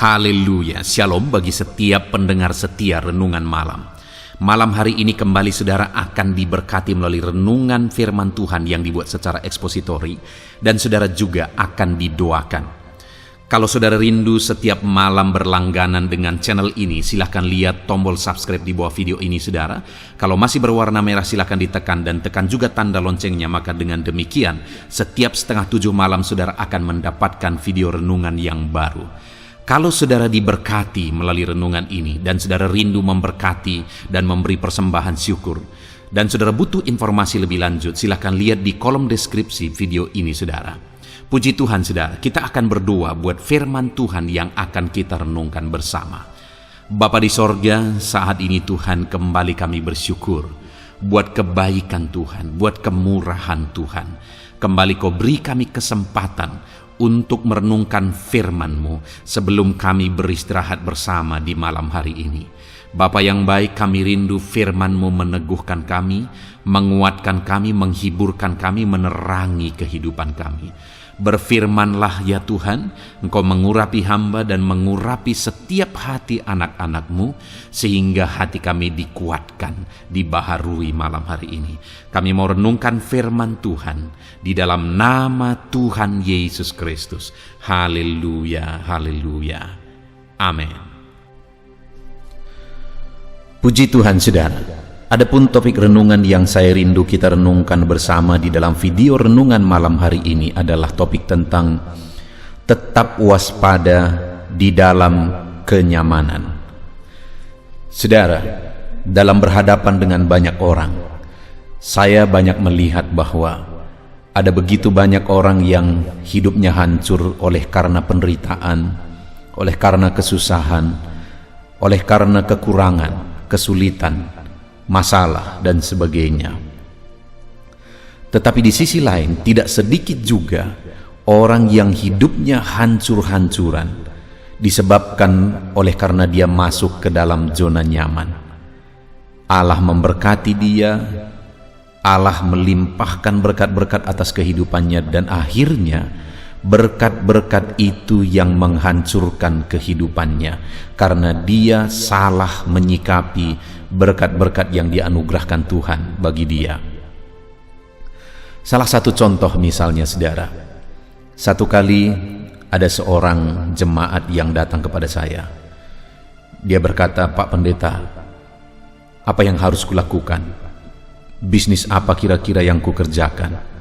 Haleluya, shalom bagi setiap pendengar setia Renungan Malam. Malam hari ini kembali saudara akan diberkati melalui renungan firman Tuhan yang dibuat secara ekspositori, dan saudara juga akan didoakan. Kalau saudara rindu setiap malam berlangganan dengan channel ini, silahkan lihat tombol subscribe di bawah video ini saudara. Kalau masih berwarna merah silahkan ditekan dan tekan juga tanda loncengnya, maka dengan demikian setiap 6:30 malam saudara akan mendapatkan video renungan yang baru. Kalau saudara diberkati melalui renungan ini dan saudara rindu memberkati dan memberi persembahan syukur, dan saudara butuh informasi lebih lanjut, silahkan lihat di kolom deskripsi video ini saudara. Puji Tuhan saudara, kita akan berdoa buat firman Tuhan yang akan kita renungkan bersama. Bapa di sorga, saat ini Tuhan kembali kami bersyukur buat kebaikan Tuhan, buat kemurahan Tuhan. Kembali Kau beri kami kesempatan untuk merenungkan firman-Mu sebelum kami beristirahat bersama di malam hari ini. Bapa yang baik, kami rindu firman-Mu meneguhkan kami, menguatkan kami, menghiburkan kami, menerangi kehidupan kami. Berfirmanlah ya Tuhan, Engkau mengurapi hamba dan mengurapi setiap hati anak-anak-Mu, sehingga hati kami dikuatkan, dibaharui malam hari ini. Kami mau renungkan firman Tuhan di dalam nama Tuhan Yesus Kristus. Haleluya, haleluya. Amin. Puji Tuhan saudara. Adapun topik renungan yang saya rindu kita renungkan bersama di dalam video renungan malam hari ini adalah topik tentang tetap waspada di dalam kenyamanan. Saudara, dalam berhadapan dengan banyak orang, saya banyak melihat bahwa ada begitu banyak orang yang hidupnya hancur oleh karena penderitaan, oleh karena kesusahan, oleh karena kekurangan, kesulitan, masalah dan sebagainya. Tetapi di sisi lain tidak sedikit juga orang yang hidupnya hancur-hancuran disebabkan oleh karena dia masuk ke dalam zona nyaman. Allah memberkati dia, Allah melimpahkan berkat-berkat atas kehidupannya, dan akhirnya berkat-berkat itu yang menghancurkan kehidupannya karena dia salah menyikapi berkat-berkat yang dianugerahkan Tuhan bagi dia. Salah satu contoh misalnya saudara, satu kali ada seorang jemaat yang datang kepada saya. Dia berkata, "Pak Pendeta, apa yang harus kulakukan? Bisnis apa kira-kira yang kukerjakan?"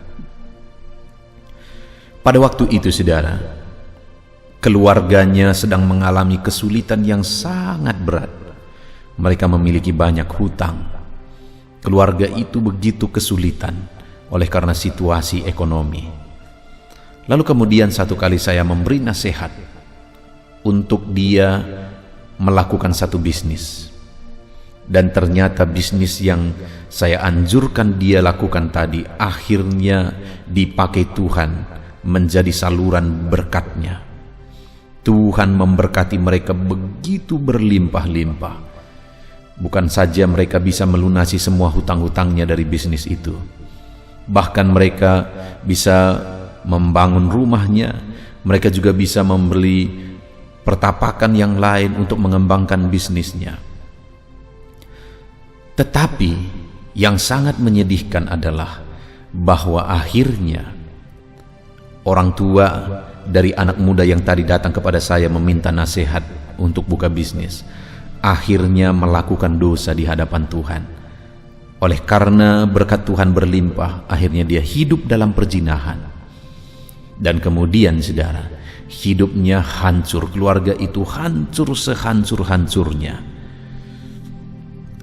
Pada waktu itu saudara, keluarganya sedang mengalami kesulitan yang sangat berat. Mereka memiliki banyak hutang. Keluarga itu begitu kesulitan oleh karena situasi ekonomi. Lalu kemudian satu kali saya memberi nasihat untuk dia melakukan satu bisnis. Dan ternyata bisnis yang saya anjurkan dia lakukan tadi akhirnya dipakai Tuhan menjadi saluran berkatnya. Tuhan memberkati mereka begitu berlimpah-limpah. Bukan saja mereka bisa melunasi semua hutang-hutangnya dari bisnis itu, bahkan mereka bisa membangun rumahnya, mereka juga bisa membeli pertapakan yang lain untuk mengembangkan bisnisnya. Tetapi yang sangat menyedihkan adalah bahwa akhirnya orang tua dari anak muda yang tadi datang kepada saya meminta nasihat untuk buka bisnis, akhirnya melakukan dosa di hadapan Tuhan. Oleh karena berkat Tuhan berlimpah, akhirnya dia hidup dalam perzinahan. Dan kemudian saudara, hidupnya hancur, keluarga itu hancur sehancur-hancurnya.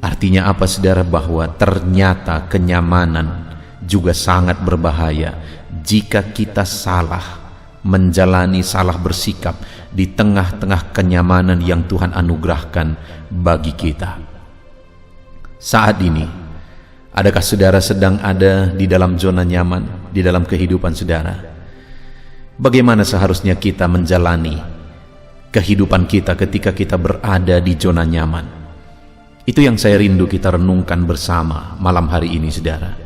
Artinya apa saudara? Bahwa ternyata kenyamanan juga sangat berbahaya jika kita salah menjalani, salah bersikap di tengah-tengah kenyamanan yang Tuhan anugerahkan bagi kita. Saat ini, adakah saudara sedang ada di dalam zona nyaman di dalam kehidupan saudara? Bagaimana seharusnya kita menjalani kehidupan kita ketika kita berada di zona nyaman? Itu yang saya rindu kita renungkan bersama malam hari ini saudara.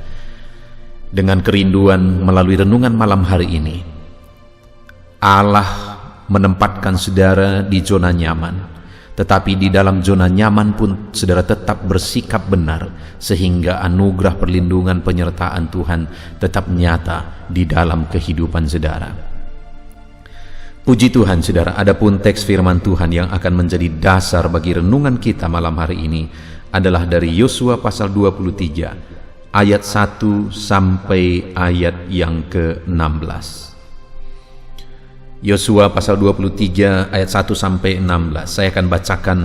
Dengan kerinduan melalui renungan malam hari ini, Allah menempatkan saudara di zona nyaman. Tetapi di dalam zona nyaman pun saudara tetap bersikap benar, sehingga anugerah perlindungan penyertaan Tuhan tetap nyata di dalam kehidupan saudara. Puji Tuhan saudara, adapun teks firman Tuhan yang akan menjadi dasar bagi renungan kita malam hari ini adalah dari Yosua pasal 23 ayat 1 sampai ayat yang ke-16. Yosua pasal 23 ayat 1 sampai 16. Saya akan bacakan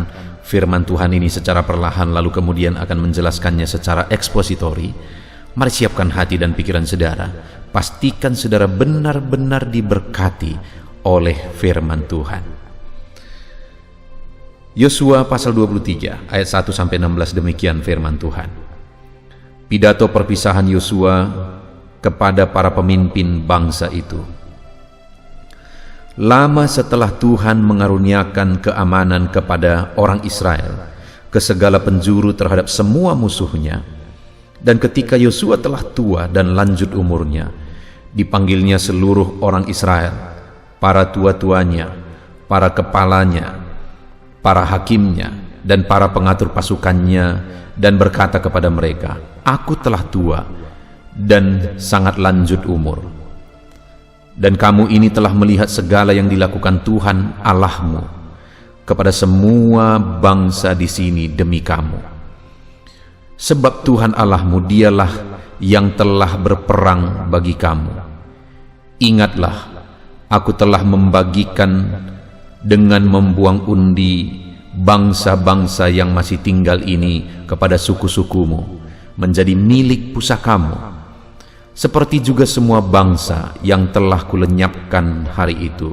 firman Tuhan ini secara perlahan, lalu kemudian akan menjelaskannya secara ekspositori. Mari siapkan hati dan pikiran saudara. Pastikan saudara benar-benar diberkati oleh firman Tuhan. Yosua pasal 23 ayat 1 sampai 16, demikian firman Tuhan. Pidato perpisahan Yosua kepada para pemimpin bangsa itu. Lama setelah Tuhan mengaruniakan keamanan kepada orang Israel ke segala penjuru terhadap semua musuhnya, dan ketika Yosua telah tua dan lanjut umurnya, dipanggilnya seluruh orang Israel, para tua-tuanya, para kepalanya, para hakimnya, dan para pengatur pasukannya, dan berkata kepada mereka, "Aku telah tua dan sangat lanjut umur. Dan kamu ini telah melihat segala yang dilakukan Tuhan Allahmu kepada semua bangsa di sini demi kamu. Sebab Tuhan Allahmu dialah yang telah berperang bagi kamu. Ingatlah, aku telah membagikan dengan membuang undi bangsa-bangsa yang masih tinggal ini kepada suku-sukumu, menjadi milik pusakamu. Seperti juga semua bangsa yang telah kulenyapkan hari itu,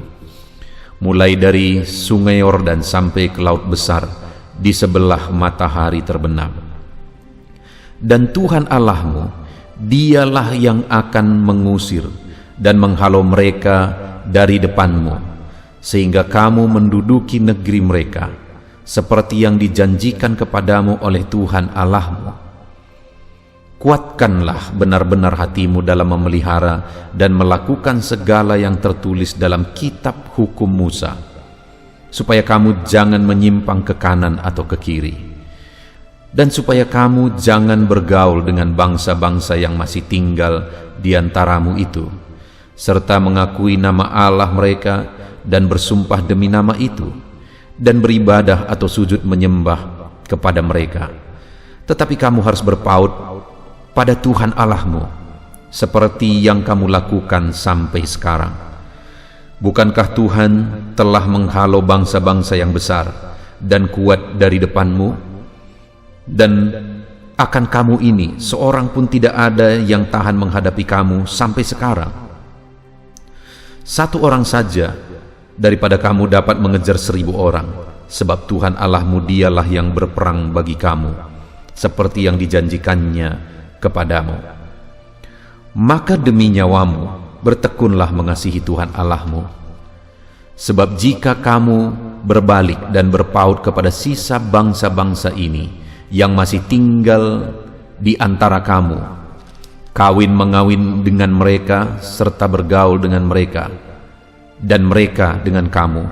mulai dari sungai Yordan sampai ke laut besar di sebelah matahari terbenam. Dan Tuhan Allahmu, dialah yang akan mengusir dan menghalau mereka dari depanmu, sehingga kamu menduduki negeri mereka, seperti yang dijanjikan kepadamu oleh Tuhan Allahmu. Kuatkanlah benar-benar hatimu dalam memelihara dan melakukan segala yang tertulis dalam kitab hukum Musa, supaya kamu jangan menyimpang ke kanan atau ke kiri, dan supaya kamu jangan bergaul dengan bangsa-bangsa yang masih tinggal di antaramu itu, serta mengakui nama Allah mereka dan bersumpah demi nama itu, dan beribadah atau sujud menyembah kepada mereka. Tetapi kamu harus berpaut pada Tuhan Allahmu, seperti yang kamu lakukan sampai sekarang. Bukankah Tuhan telah menghalau bangsa-bangsa yang besar dan kuat dari depanmu? Dan akan kamu ini seorang pun tidak ada yang tahan menghadapi kamu sampai sekarang. Satu orang saja daripada kamu dapat mengejar 1000 orang, sebab Tuhan Allahmu dialah yang berperang bagi kamu, seperti yang dijanjikannya kepadamu. Maka demi nyawamu bertekunlah mengasihi Tuhan Allahmu. Sebab jika kamu berbalik dan berpaut kepada sisa bangsa-bangsa ini yang masih tinggal di antara kamu, kawin mengawin dengan mereka serta bergaul dengan mereka, dan mereka dengan kamu,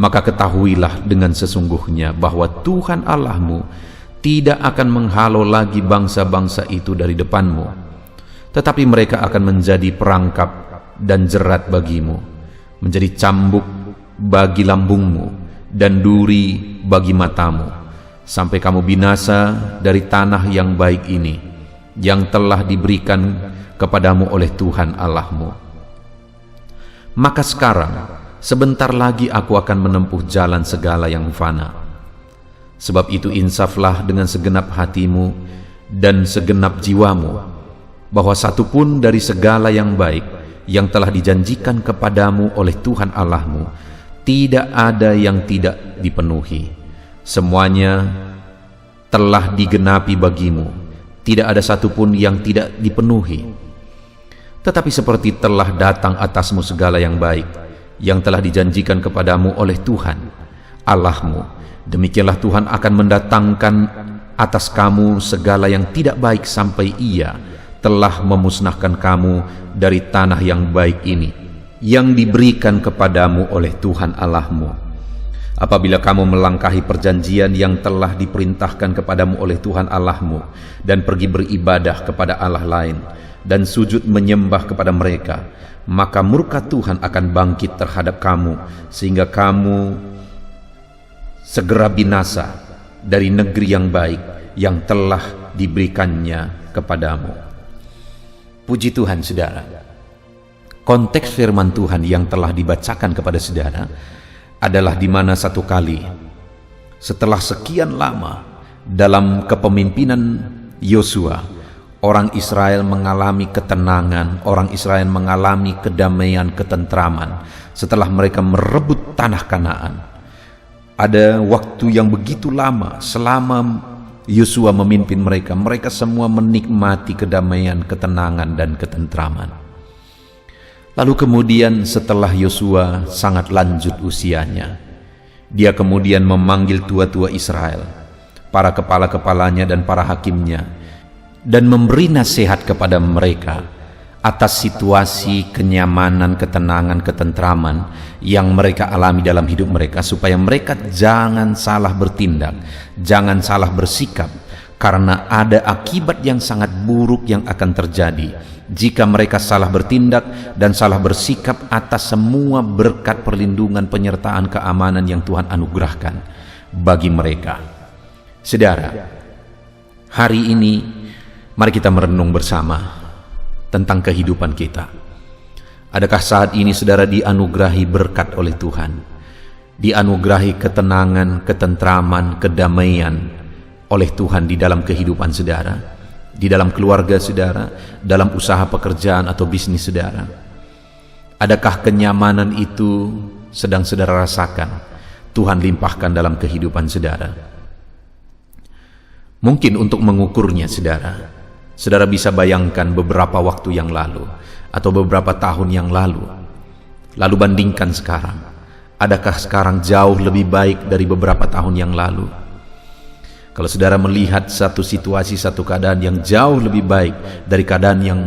maka ketahuilah dengan sesungguhnya bahwa Tuhan Allahmu tidak akan menghalau lagi bangsa-bangsa itu dari depanmu, tetapi mereka akan menjadi perangkap dan jerat bagimu, menjadi cambuk bagi lambungmu dan duri bagi matamu, sampai kamu binasa dari tanah yang baik ini, yang telah diberikan kepadamu oleh Tuhan Allahmu. Maka sekarang, sebentar lagi aku akan menempuh jalan segala yang fana. Sebab itu insaflah dengan segenap hatimu dan segenap jiwamu, bahwa satupun dari segala yang baik yang telah dijanjikan kepadamu oleh Tuhan Allahmu tidak ada yang tidak dipenuhi. Semuanya telah digenapi bagimu, tidak ada satupun yang tidak dipenuhi. Tetapi seperti telah datang atasmu segala yang baik yang telah dijanjikan kepadamu oleh Tuhan Allahmu, demikianlah Tuhan akan mendatangkan atas kamu segala yang tidak baik sampai Ia telah memusnahkan kamu dari tanah yang baik ini, yang diberikan kepadamu oleh Tuhan Allahmu. Apabila kamu melangkahi perjanjian yang telah diperintahkan kepadamu oleh Tuhan Allahmu dan pergi beribadah kepada Allah lain dan sujud menyembah kepada mereka, maka murka Tuhan akan bangkit terhadap kamu sehingga kamu segera binasa dari negeri yang baik yang telah diberikannya kepadamu. Puji Tuhan, saudara. Konteks firman Tuhan yang telah dibacakan kepada saudara adalah di mana satu kali setelah sekian lama dalam kepemimpinan Yosua, orang Israel mengalami ketenangan, orang Israel mengalami kedamaian, ketentraman setelah mereka merebut tanah Kanaan. Ada waktu yang begitu lama selama Yosua memimpin mereka, mereka semua menikmati kedamaian, ketenangan dan ketentraman. Lalu kemudian setelah Yosua sangat lanjut usianya, dia kemudian memanggil tua-tua Israel, para kepala-kepalanya dan para hakimnya, dan memberi nasihat kepada mereka atas situasi kenyamanan, ketenangan, ketentraman yang mereka alami dalam hidup mereka, supaya mereka jangan salah bertindak, jangan salah bersikap, karena ada akibat yang sangat buruk yang akan terjadi jika mereka salah bertindak dan salah bersikap atas semua berkat perlindungan, penyertaan, keamanan yang Tuhan anugerahkan bagi mereka. Saudara, hari ini mari kita merenung bersama tentang kehidupan kita. Adakah saat ini saudara dianugerahi berkat oleh Tuhan, dianugerahi ketenangan, ketentraman, kedamaian oleh Tuhan di dalam kehidupan saudara, di dalam keluarga saudara, dalam usaha pekerjaan atau bisnis saudara? Adakah kenyamanan itu sedang saudara rasakan Tuhan limpahkan dalam kehidupan saudara? Mungkin untuk mengukurnya saudara, saudara bisa bayangkan beberapa waktu yang lalu atau beberapa tahun yang lalu bandingkan sekarang. Adakah sekarang jauh lebih baik dari beberapa tahun yang lalu? Kalau saudara melihat satu situasi, satu keadaan yang jauh lebih baik dari keadaan yang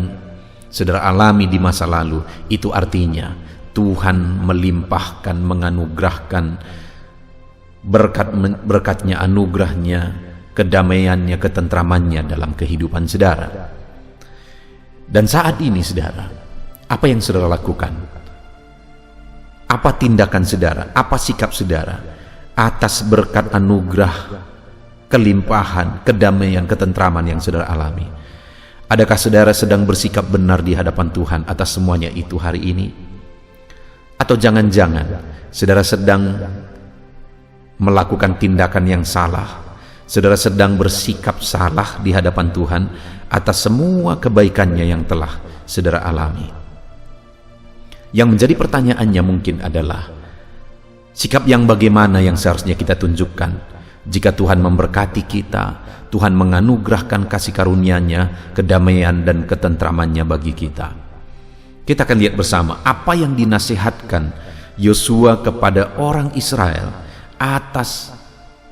saudara alami di masa lalu, itu artinya Tuhan melimpahkan, menganugerahkan berkat-berkatnya, anugerahnya, kedamaiannya, ketentramannya dalam kehidupan saudara. Dan saat ini saudara, apa yang saudara lakukan? Apa tindakan saudara? Apa sikap saudara atas berkat anugerah, kelimpahan, kedamaian, ketentraman yang saudara alami? Adakah saudara sedang bersikap benar di hadapan Tuhan atas semuanya itu hari ini? Atau jangan-jangan saudara sedang melakukan tindakan yang salah, saudara sedang bersikap salah di hadapan Tuhan atas semua kebaikannya yang telah saudara alami? Yang menjadi pertanyaannya mungkin adalah, sikap yang bagaimana yang seharusnya kita tunjukkan jika Tuhan memberkati kita, Tuhan menganugerahkan kasih karunia-Nya, kedamaian dan ketentramannya bagi kita? Kita akan lihat bersama apa yang dinasihatkan Yosua kepada orang Israel atas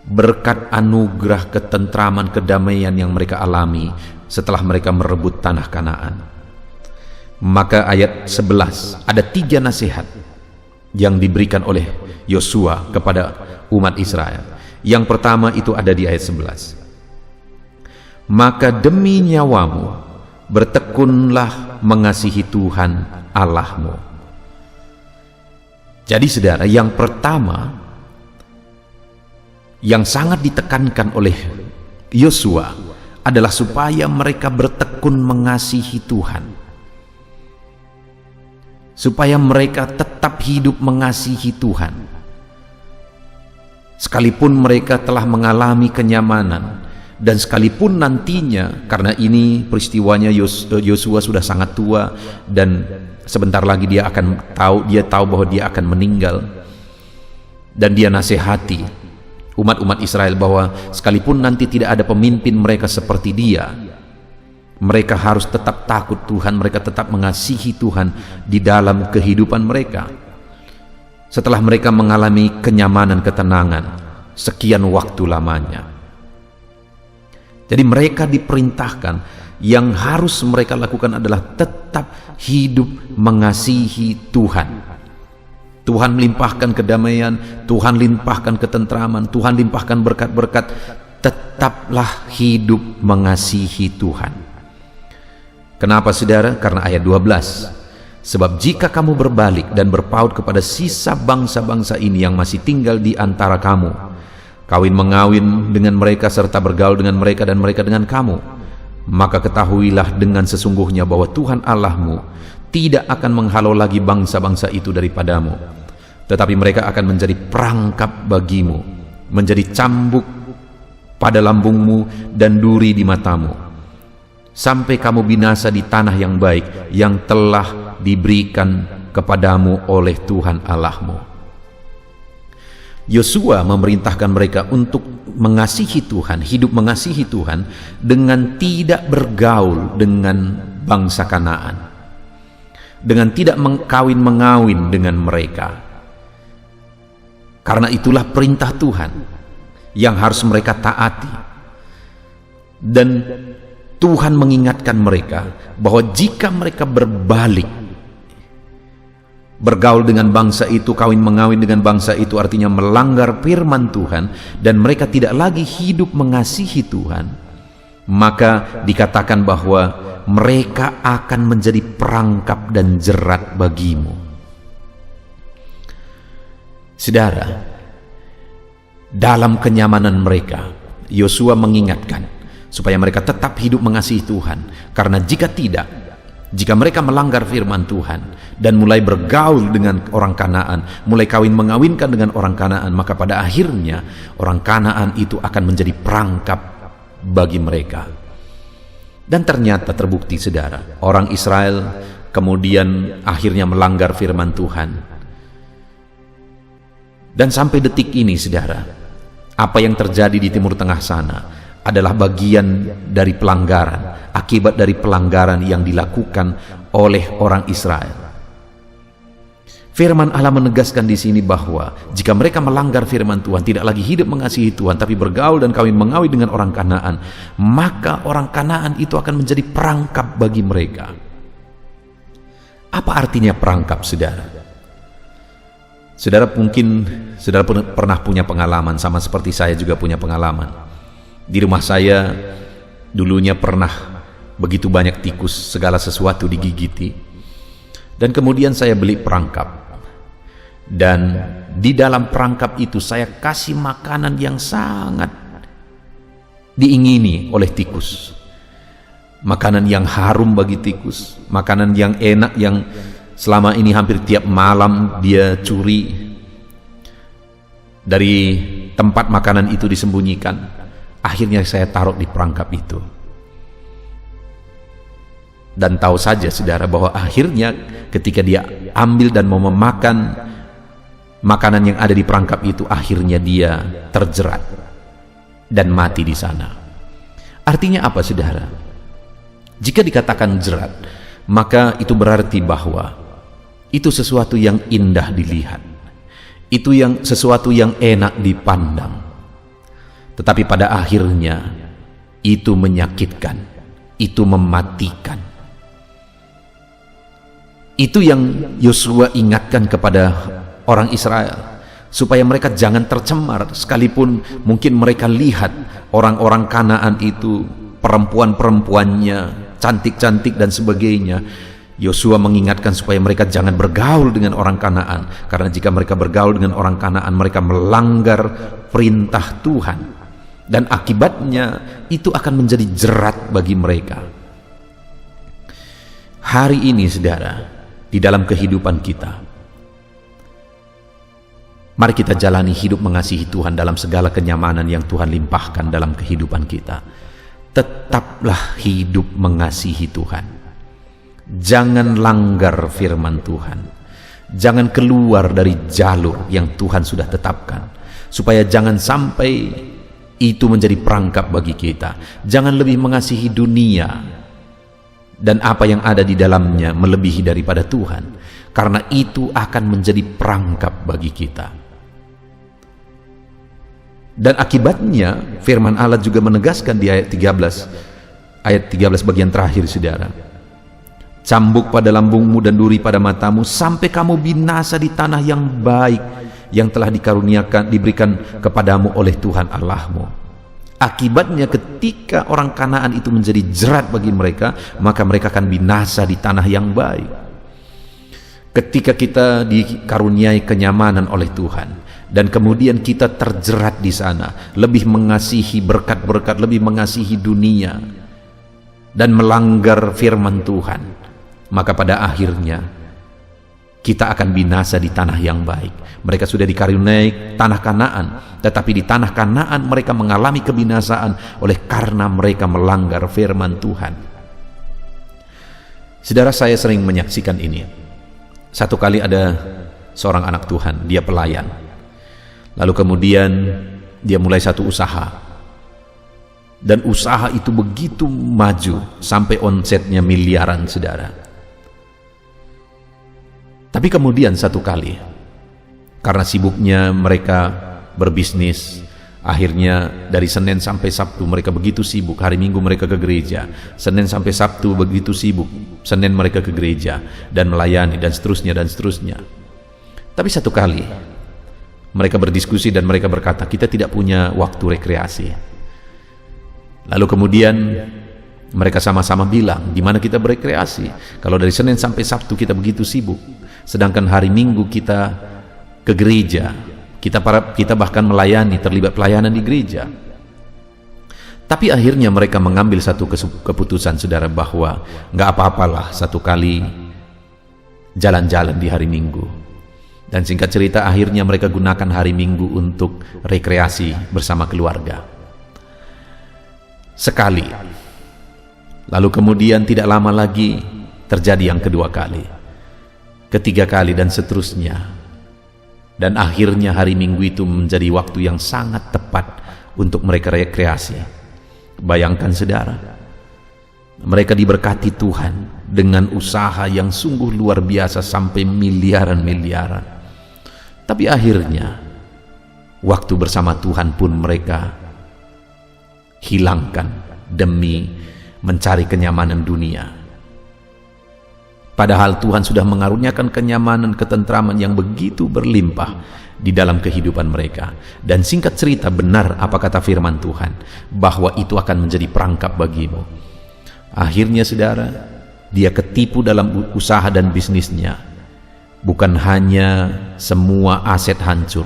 berkat anugerah, ketentraman, kedamaian yang mereka alami setelah mereka merebut tanah Kanaan. Maka ayat 11, ada 3 nasihat yang diberikan oleh Yosua kepada umat Israel. Yang pertama itu ada di ayat 11. Maka demi nyawamu bertekunlah mengasihi Tuhan Allahmu. Jadi saudara, yang pertama yang sangat ditekankan oleh Yosua adalah supaya mereka bertekun mengasihi Tuhan, supaya mereka tetap hidup mengasihi Tuhan. Sekalipun mereka telah mengalami kenyamanan, dan sekalipun nantinya, karena ini peristiwanya Yosua sudah sangat tua dan sebentar lagi dia tahu bahwa dia akan meninggal, dan dia nasihati umat-umat Israel bahwa sekalipun nanti tidak ada pemimpin mereka seperti dia, mereka harus tetap takut Tuhan, mereka tetap mengasihi Tuhan di dalam kehidupan mereka. Setelah mereka mengalami kenyamanan, ketenangan sekian waktu lamanya, Jadi mereka diperintahkan, yang harus mereka lakukan adalah tetap hidup mengasihi Tuhan. Tuhan melimpahkan kedamaian, Tuhan limpahkan ketentraman, Tuhan limpahkan berkat-berkat. Tetaplah hidup mengasihi Tuhan. Kenapa saudara? Karena ayat 12. Sebab jika kamu berbalik dan berpaut kepada sisa bangsa-bangsa ini yang masih tinggal di antara kamu, kawin mengawin dengan mereka serta bergaul dengan mereka dan mereka dengan kamu, maka ketahuilah dengan sesungguhnya bahwa Tuhan Allahmu tidak akan menghalau lagi bangsa-bangsa itu daripadamu, tetapi mereka akan menjadi perangkap bagimu, menjadi cambuk pada lambungmu dan duri di matamu, sampai kamu binasa di tanah yang baik yang telah diberikan kepadamu oleh Tuhan Allahmu. Yosua memerintahkan mereka untuk mengasihi Tuhan, hidup mengasihi Tuhan dengan tidak bergaul dengan bangsa Kanaan, dengan tidak kawin mengawin dengan mereka. Karena itulah perintah Tuhan yang harus mereka taati. Dan Tuhan mengingatkan mereka bahwa jika mereka berbalik, bergaul dengan bangsa itu, kawin mengawin dengan bangsa itu, artinya melanggar firman Tuhan, dan mereka tidak lagi hidup mengasihi Tuhan, maka dikatakan bahwa mereka akan menjadi perangkap dan jerat bagimu. Saudara, dalam kenyamanan mereka, Yosua mengingatkan supaya mereka tetap hidup mengasihi Tuhan. Karena jika tidak, jika mereka melanggar firman Tuhan dan mulai bergaul dengan orang Kanaan, mulai kawin mengawinkan dengan orang Kanaan, maka pada akhirnya orang Kanaan itu akan menjadi perangkap bagi mereka. Dan ternyata terbukti saudara, orang Israel kemudian akhirnya melanggar firman Tuhan. Dan sampai detik ini saudara, apa yang terjadi di Timur Tengah sana adalah bagian dari pelanggaran, akibat dari pelanggaran yang dilakukan oleh orang Israel. Firman Allah menegaskan di sini bahwa jika mereka melanggar firman Tuhan, tidak lagi hidup mengasihi Tuhan, tapi bergaul dan kawin mengawin dengan orang Kanaan, maka orang Kanaan itu akan menjadi perangkap bagi mereka. Apa artinya perangkap, saudara? Saudara mungkin saudara pernah punya pengalaman, sama seperti saya juga punya pengalaman. Di rumah saya dulunya pernah begitu banyak tikus, segala sesuatu digigiti. Dan kemudian saya beli perangkap. Dan di dalam perangkap itu saya kasih makanan yang sangat diingini oleh tikus. Makanan yang harum bagi tikus, makanan yang enak yang selama ini hampir tiap malam dia curi dari tempat makanan itu disembunyikan. Akhirnya saya taruh di perangkap itu. Dan tahu saja saudara bahwa akhirnya ketika dia ambil dan mau memakan makanan yang ada di perangkap itu, akhirnya dia terjerat dan mati di sana. Artinya apa saudara? Jika dikatakan jerat, maka itu berarti bahwa itu sesuatu yang indah dilihat, itu yang sesuatu yang enak dipandang, tetapi pada akhirnya itu menyakitkan, itu mematikan. Itu yang Yosua ingatkan kepada orang Israel, supaya mereka jangan tercemar. Sekalipun mungkin mereka lihat orang-orang Kanaan itu, perempuan-perempuannya cantik-cantik dan sebagainya, Yosua mengingatkan supaya mereka jangan bergaul dengan orang Kanaan, karena jika mereka bergaul dengan orang Kanaan, mereka melanggar perintah Tuhan, dan akibatnya itu akan menjadi jerat bagi mereka. Hari ini saudara, di dalam kehidupan kita, mari kita jalani hidup mengasihi Tuhan dalam segala kenyamanan yang Tuhan limpahkan dalam kehidupan kita. Tetaplah hidup mengasihi Tuhan. Jangan langgar firman Tuhan. Jangan keluar dari jalur yang Tuhan sudah tetapkan, supaya jangan sampai itu menjadi perangkap bagi kita. Jangan lebih mengasihi dunia dan apa yang ada di dalamnya melebihi daripada Tuhan, karena itu akan menjadi perangkap bagi kita. Dan akibatnya firman Allah juga menegaskan di ayat 13 bagian terakhir, saudara. Cambuk pada lambungmu dan duri pada matamu, sampai kamu binasa di tanah yang baik yang telah diberikan kepadamu oleh Tuhan Allahmu. Akibatnya ketika orang Kanaan itu menjadi jerat bagi mereka, maka mereka akan binasa di tanah yang baik. Ketika kita dikaruniai kenyamanan oleh Tuhan dan kemudian kita terjerat di sana, lebih mengasihi berkat-berkat, lebih mengasihi dunia dan melanggar firman Tuhan, maka pada akhirnya kita akan binasa di tanah yang baik. Mereka sudah dikaruniai tanah Kanaan, tetapi di tanah Kanaan mereka mengalami kebinasaan oleh karena mereka melanggar firman Tuhan. Saudara, saya sering menyaksikan ini. Satu kali ada seorang anak Tuhan, dia pelayan. Lalu kemudian dia mulai satu usaha. Dan usaha itu begitu maju sampai omsetnya miliaran, saudara. Tapi kemudian satu kali, karena sibuknya mereka berbisnis, akhirnya dari Senin sampai Sabtu mereka begitu sibuk. Hari Minggu mereka ke gereja, Senin sampai Sabtu begitu sibuk. Senin mereka ke gereja dan melayani dan seterusnya dan seterusnya. Tapi satu kali mereka berdiskusi dan mereka berkata, kita tidak punya waktu rekreasi. Lalu kemudian mereka sama-sama bilang, di mana kita berekreasi? Kalau dari Senin sampai Sabtu kita begitu sibuk, sedangkan hari Minggu kita ke gereja, kita bahkan melayani, terlibat pelayanan di gereja. Tapi akhirnya mereka mengambil satu keputusan, saudara, bahwa nggak apa-apalah satu kali jalan-jalan di hari Minggu. Dan singkat cerita, akhirnya mereka gunakan hari Minggu untuk rekreasi bersama keluarga. Sekali. Lalu kemudian tidak lama lagi terjadi yang kedua kali, ketiga kali, dan seterusnya. Dan akhirnya hari Minggu itu menjadi waktu yang sangat tepat untuk mereka rekreasi. Bayangkan, saudara, mereka diberkati Tuhan dengan usaha yang sungguh luar biasa sampai miliaran-miliaran. Tapi akhirnya waktu bersama Tuhan pun mereka hilangkan demi mencari kenyamanan dunia. Padahal Tuhan sudah mengaruniakan kenyamanan, ketentraman yang begitu berlimpah di dalam kehidupan mereka. Dan singkat cerita, benar apa kata firman Tuhan, bahwa itu akan menjadi perangkap bagimu. Akhirnya, saudara, dia ketipu dalam usaha dan bisnisnya. Bukan hanya semua aset hancur,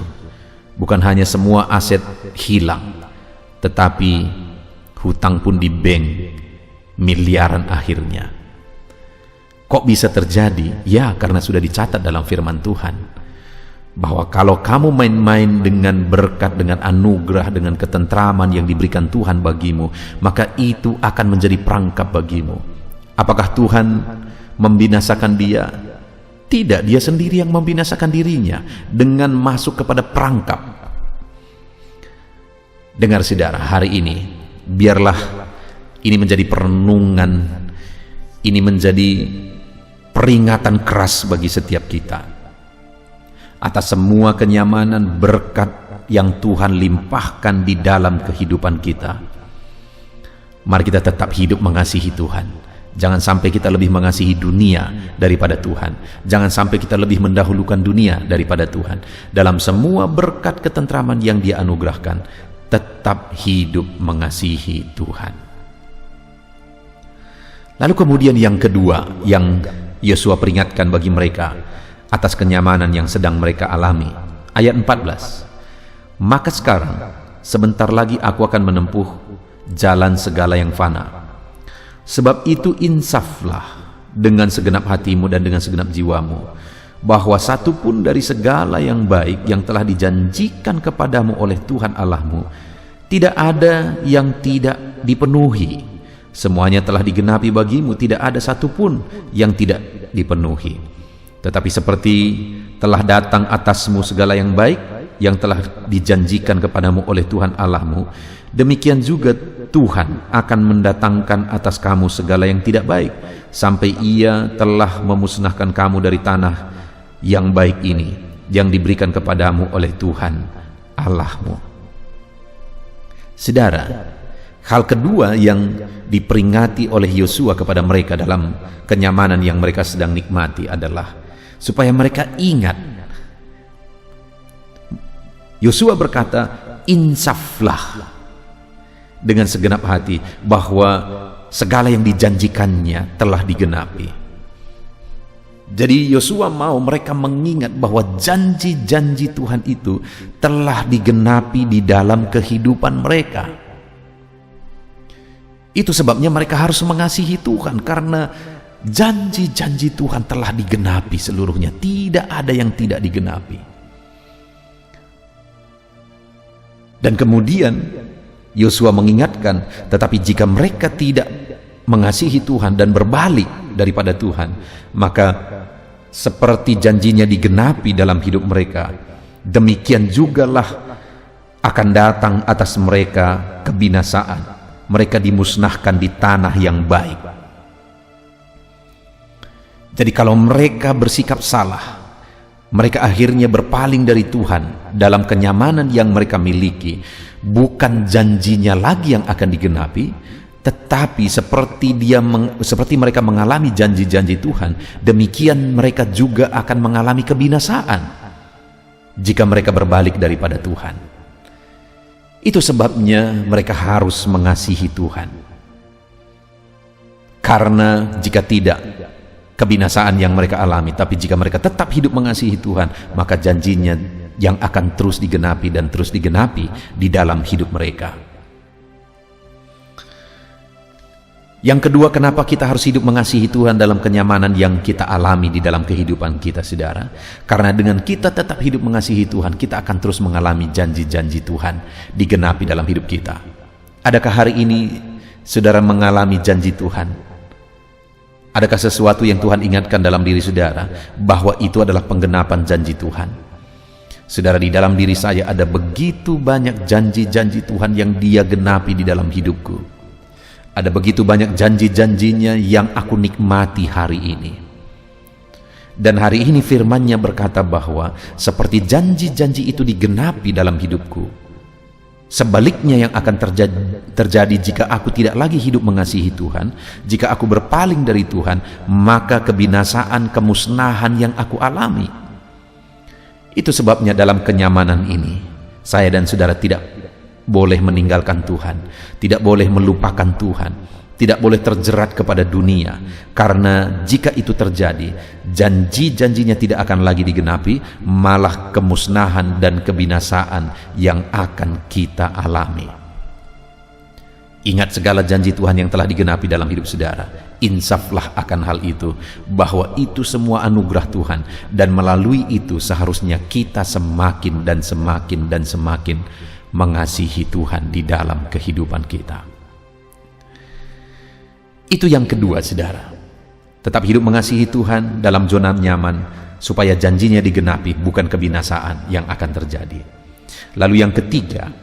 bukan hanya semua aset hilang, tetapi hutang pun di bank miliaran akhirnya. Kok bisa terjadi? Ya, karena sudah dicatat dalam firman Tuhan bahwa kalau kamu main-main dengan berkat, dengan anugerah, dengan ketentraman yang diberikan Tuhan bagimu, maka itu akan menjadi perangkap bagimu. Apakah Tuhan membinasakan dia? Tidak, dia sendiri yang membinasakan dirinya dengan masuk kepada perangkap. Dengar, saudara, hari ini biarlah ini menjadi perenungan, ini menjadi peringatan keras bagi setiap kita atas semua kenyamanan berkat yang Tuhan limpahkan di dalam kehidupan kita. Mari kita tetap hidup mengasihi Tuhan. Jangan sampai kita lebih mengasihi dunia daripada Tuhan. Jangan sampai kita lebih mendahulukan dunia daripada Tuhan. Dalam semua berkat ketentraman yang Dia anugerahkan, tetap hidup mengasihi Tuhan. Lalu kemudian yang kedua yang Yosua peringatkan bagi mereka atas kenyamanan yang sedang mereka alami. Ayat 14. Maka sekarang sebentar lagi aku akan menempuh jalan segala yang fana. Sebab itu insaflah dengan segenap hatimu dan dengan segenap jiwamu, bahwa satu pun dari segala yang baik yang telah dijanjikan kepadamu oleh Tuhan Allahmu tidak ada yang tidak dipenuhi. Semuanya telah digenapi bagimu, tidak ada satu pun yang tidak dipenuhi. Tetapi seperti telah datang atasmu segala yang baik yang telah dijanjikan kepadamu oleh Tuhan Allahmu, demikian juga Tuhan akan mendatangkan atas kamu segala yang tidak baik, sampai Ia telah memusnahkan kamu dari tanah yang baik ini yang diberikan kepadamu oleh Tuhan Allahmu. Saudara, hal kedua yang diperingati oleh Yosua kepada mereka dalam kenyamanan yang mereka sedang nikmati adalah supaya mereka ingat. Yosua berkata, insaflah dengan segenap hati bahwa segala yang dijanjikannya telah digenapi. Jadi Yosua mau mereka mengingat bahwa janji-janji Tuhan itu telah digenapi di dalam kehidupan mereka. Itu sebabnya mereka harus mengasihi Tuhan, karena janji-janji Tuhan telah digenapi seluruhnya. Tidak ada yang tidak digenapi. Dan kemudian Yosua mengingatkan, tetapi jika mereka tidak mengasihi Tuhan dan berbalik daripada Tuhan, maka seperti janjinya digenapi dalam hidup mereka, demikian jugalah akan datang atas mereka kebinasaan. Mereka dimusnahkan di tanah yang baik. Jadi kalau mereka bersikap salah, mereka akhirnya berpaling dari Tuhan dalam kenyamanan yang mereka miliki, bukan janjinya lagi yang akan digenapi, tetapi seperti mereka mengalami janji-janji Tuhan, demikian mereka juga akan mengalami kebinasaan jika mereka berbalik daripada Tuhan. Itu sebabnya mereka harus mengasihi Tuhan, karena jika tidak, kebinasaan yang mereka alami. Tapi jika mereka tetap hidup mengasihi Tuhan, maka janjinya yang akan terus digenapi dan terus digenapi di dalam hidup mereka. Yang kedua, kenapa kita harus hidup mengasihi Tuhan dalam kenyamanan yang kita alami di dalam kehidupan kita, saudara? Karena dengan kita tetap hidup mengasihi Tuhan, kita akan terus mengalami janji-janji Tuhan digenapi dalam hidup kita. Adakah hari ini saudara mengalami janji Tuhan? Adakah sesuatu yang Tuhan ingatkan dalam diri saudara bahwa itu adalah penggenapan janji Tuhan? Saudara, di dalam diri saya ada begitu banyak janji-janji Tuhan yang Dia genapi di dalam hidupku. Ada begitu banyak janji-janjinya yang aku nikmati hari ini. Dan hari ini firman-Nya berkata bahwa seperti janji-janji itu digenapi dalam hidupku, sebaliknya yang akan terjadi jika aku tidak lagi hidup mengasihi Tuhan, jika aku berpaling dari Tuhan, maka kebinasaan, kemusnahan yang aku alami. Itu sebabnya dalam kenyamanan ini, saya dan saudara tidak boleh meninggalkan Tuhan, tidak boleh melupakan Tuhan, tidak boleh terjerat kepada dunia, karena jika itu terjadi, janji-janjinya tidak akan lagi digenapi, malah kemusnahan dan kebinasaan yang akan kita alami. Ingat segala janji Tuhan yang telah digenapi dalam hidup saudara. Insaflah akan hal itu, bahwa itu semua anugerah Tuhan, dan melalui itu seharusnya kita semakin dan semakin dan semakin mengasihi Tuhan di dalam kehidupan kita. Itu yang kedua, saudara. Tetap hidup mengasihi Tuhan dalam zona nyaman, supaya janjinya digenapi, bukan kebinasaan yang akan terjadi. Lalu yang ketiga,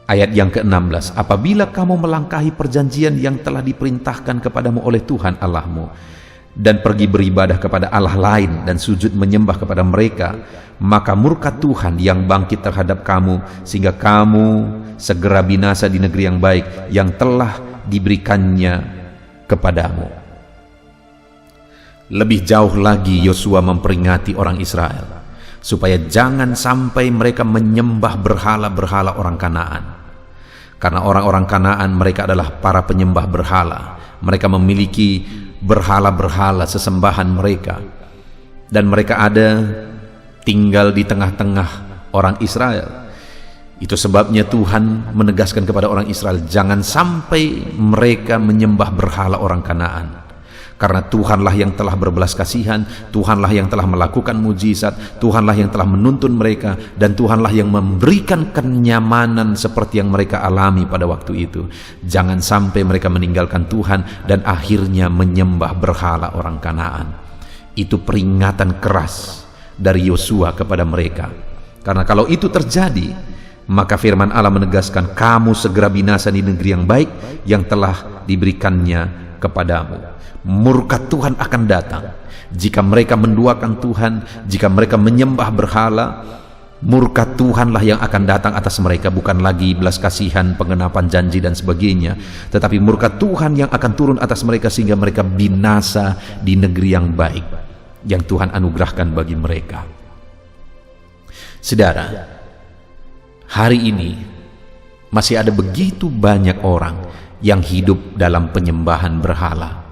ayat yang ke-16, apabila kamu melangkahi perjanjian yang telah diperintahkan kepadamu oleh Tuhan Allahmu, dan pergi beribadah kepada Allah lain dan sujud menyembah kepada mereka, maka murka Tuhan yang bangkit terhadap kamu, sehingga kamu segera binasa di negeri yang baik yang telah diberikannya kepadamu. Lebih jauh lagi Yosua memperingati orang Israel supaya jangan sampai mereka menyembah berhala-berhala orang Kanaan. Karena orang-orang Kanaan mereka adalah para penyembah berhala. Mereka memiliki berhala-berhala sesembahan mereka, dan mereka ada tinggal di tengah-tengah orang Israel. Itu sebabnya Tuhan menegaskan kepada orang Israel, jangan sampai mereka menyembah berhala orang Kanaan, karena Tuhanlah yang telah berbelas kasihan, Tuhanlah yang telah melakukan mujizat, Tuhanlah yang telah menuntun mereka, dan Tuhanlah yang memberikan kenyamanan seperti yang mereka alami pada waktu itu. Jangan sampai mereka meninggalkan Tuhan dan akhirnya menyembah berhala orang Kanaan. Itu peringatan keras dari Yosua kepada mereka, karena kalau itu terjadi, maka firman Allah menegaskan, kamu segera binasa di negeri yang baik yang telah diberikannya kepadamu. Murka Tuhan akan datang jika mereka menduakan Tuhan, jika mereka menyembah berhala, Murka Tuhanlah yang akan datang atas mereka, bukan lagi belas kasihan, pengenapan janji dan sebagainya, tetapi murka Tuhan yang akan turun atas mereka sehingga mereka binasa di negeri yang baik yang Tuhan anugerahkan bagi mereka. Saudara, hari ini masih ada begitu banyak orang yang hidup dalam penyembahan berhala.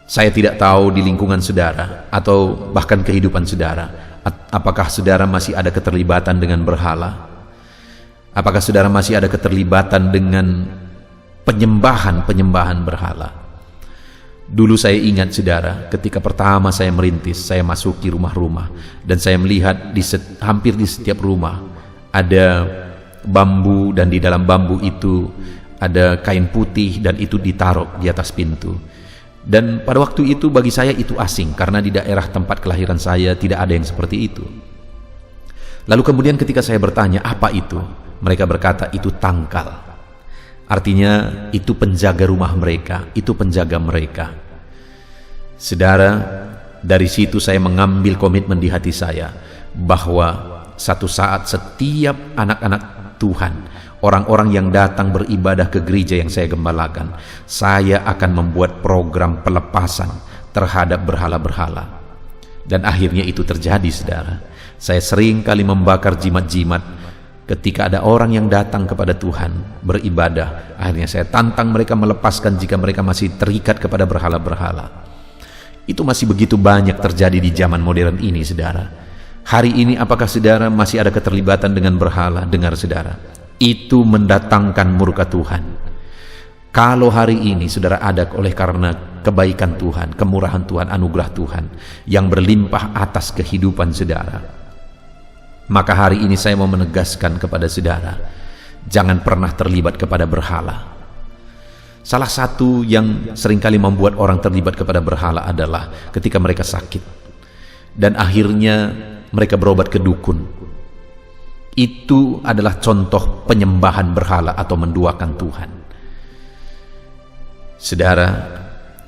Saya tidak tahu di lingkungan saudara atau bahkan kehidupan saudara, apakah saudara masih ada keterlibatan dengan berhala? Apakah saudara masih ada keterlibatan dengan penyembahan berhala? Dulu saya ingat saudara, ketika pertama saya merintis, saya masuki rumah-rumah dan saya melihat hampir di setiap rumah ada bambu, dan di dalam bambu itu ada kain putih dan itu ditaruh di atas pintu. Dan pada waktu itu bagi saya itu asing, karena di daerah tempat kelahiran saya tidak ada yang seperti itu. Lalu kemudian ketika saya bertanya apa itu, mereka berkata itu tangkal. Artinya itu penjaga rumah mereka, itu penjaga mereka. Saudara, dari situ saya mengambil komitmen di hati saya bahwa satu saat setiap anak-anak Tuhan, orang-orang yang datang beribadah ke gereja yang saya gembalakan, saya akan membuat program pelepasan terhadap berhala-berhala. Dan akhirnya itu terjadi, saudara. Saya sering kali membakar jimat-jimat ketika ada orang yang datang kepada Tuhan beribadah. Akhirnya saya tantang mereka melepaskan jika mereka masih terikat kepada berhala-berhala. Itu masih begitu banyak terjadi di zaman modern ini, saudara. Hari ini apakah saudara masih ada keterlibatan dengan berhala? Dengar saudara, itu mendatangkan murka Tuhan. Kalau hari ini saudara ada oleh karena kebaikan Tuhan, kemurahan Tuhan, anugerah Tuhan yang berlimpah atas kehidupan saudara, maka hari ini saya mau menegaskan kepada saudara, jangan pernah terlibat kepada berhala. Salah satu yang seringkali membuat orang terlibat kepada berhala adalah ketika mereka sakit dan akhirnya mereka berobat ke dukun. Itu adalah contoh penyembahan berhala atau menduakan Tuhan. Saudara,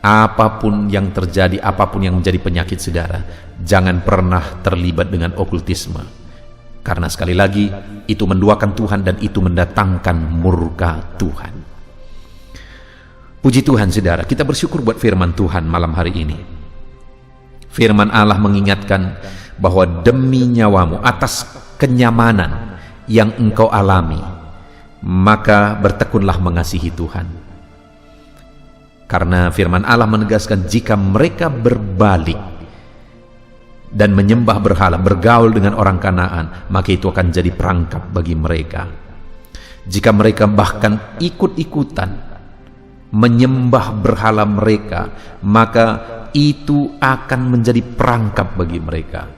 apapun yang terjadi, apapun yang menjadi penyakit saudara, jangan pernah terlibat dengan okultisme. Karena sekali lagi, itu menduakan Tuhan dan itu mendatangkan murka Tuhan. Puji Tuhan saudara, kita bersyukur buat firman Tuhan malam hari ini. Firman Allah mengingatkan bahwa demi nyawamu, atas kenyamanan yang engkau alami, maka bertekunlah mengasihi Tuhan. Karena firman Allah menegaskan jika mereka berbalik dan menyembah berhala, bergaul dengan orang Kanaan, maka itu akan jadi perangkap bagi mereka. Jika mereka bahkan ikut-ikutan menyembah berhala mereka, maka itu akan menjadi perangkap bagi mereka.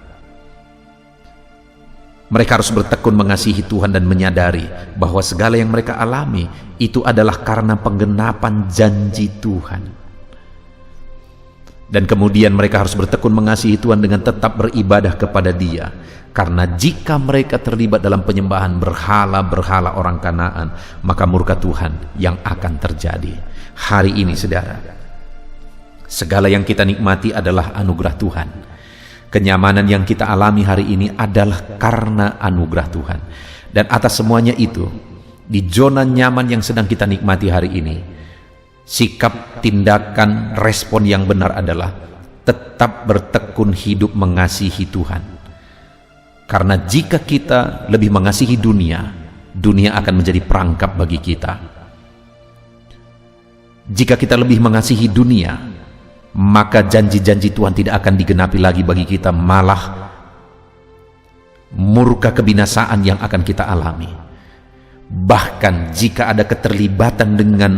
Mereka harus bertekun mengasihi Tuhan dan menyadari bahwa segala yang mereka alami itu adalah karena penggenapan janji Tuhan. Dan kemudian mereka harus bertekun mengasihi Tuhan dengan tetap beribadah kepada Dia. Karena jika mereka terlibat dalam penyembahan berhala-berhala orang Kanaan, maka murka Tuhan yang akan terjadi. Hari ini saudara, segala yang kita nikmati adalah anugerah Tuhan. Kenyamanan yang kita alami hari ini adalah karena anugerah Tuhan. Dan atas semuanya itu, di zona nyaman yang sedang kita nikmati hari ini, sikap, tindakan, respon yang benar adalah tetap bertekun hidup mengasihi Tuhan. Karena jika kita lebih mengasihi dunia, dunia akan menjadi perangkap bagi kita. Jika kita lebih mengasihi dunia, maka janji-janji Tuhan tidak akan digenapi lagi bagi kita, malah murka kebinasaan yang akan kita alami. Bahkan jika ada keterlibatan dengan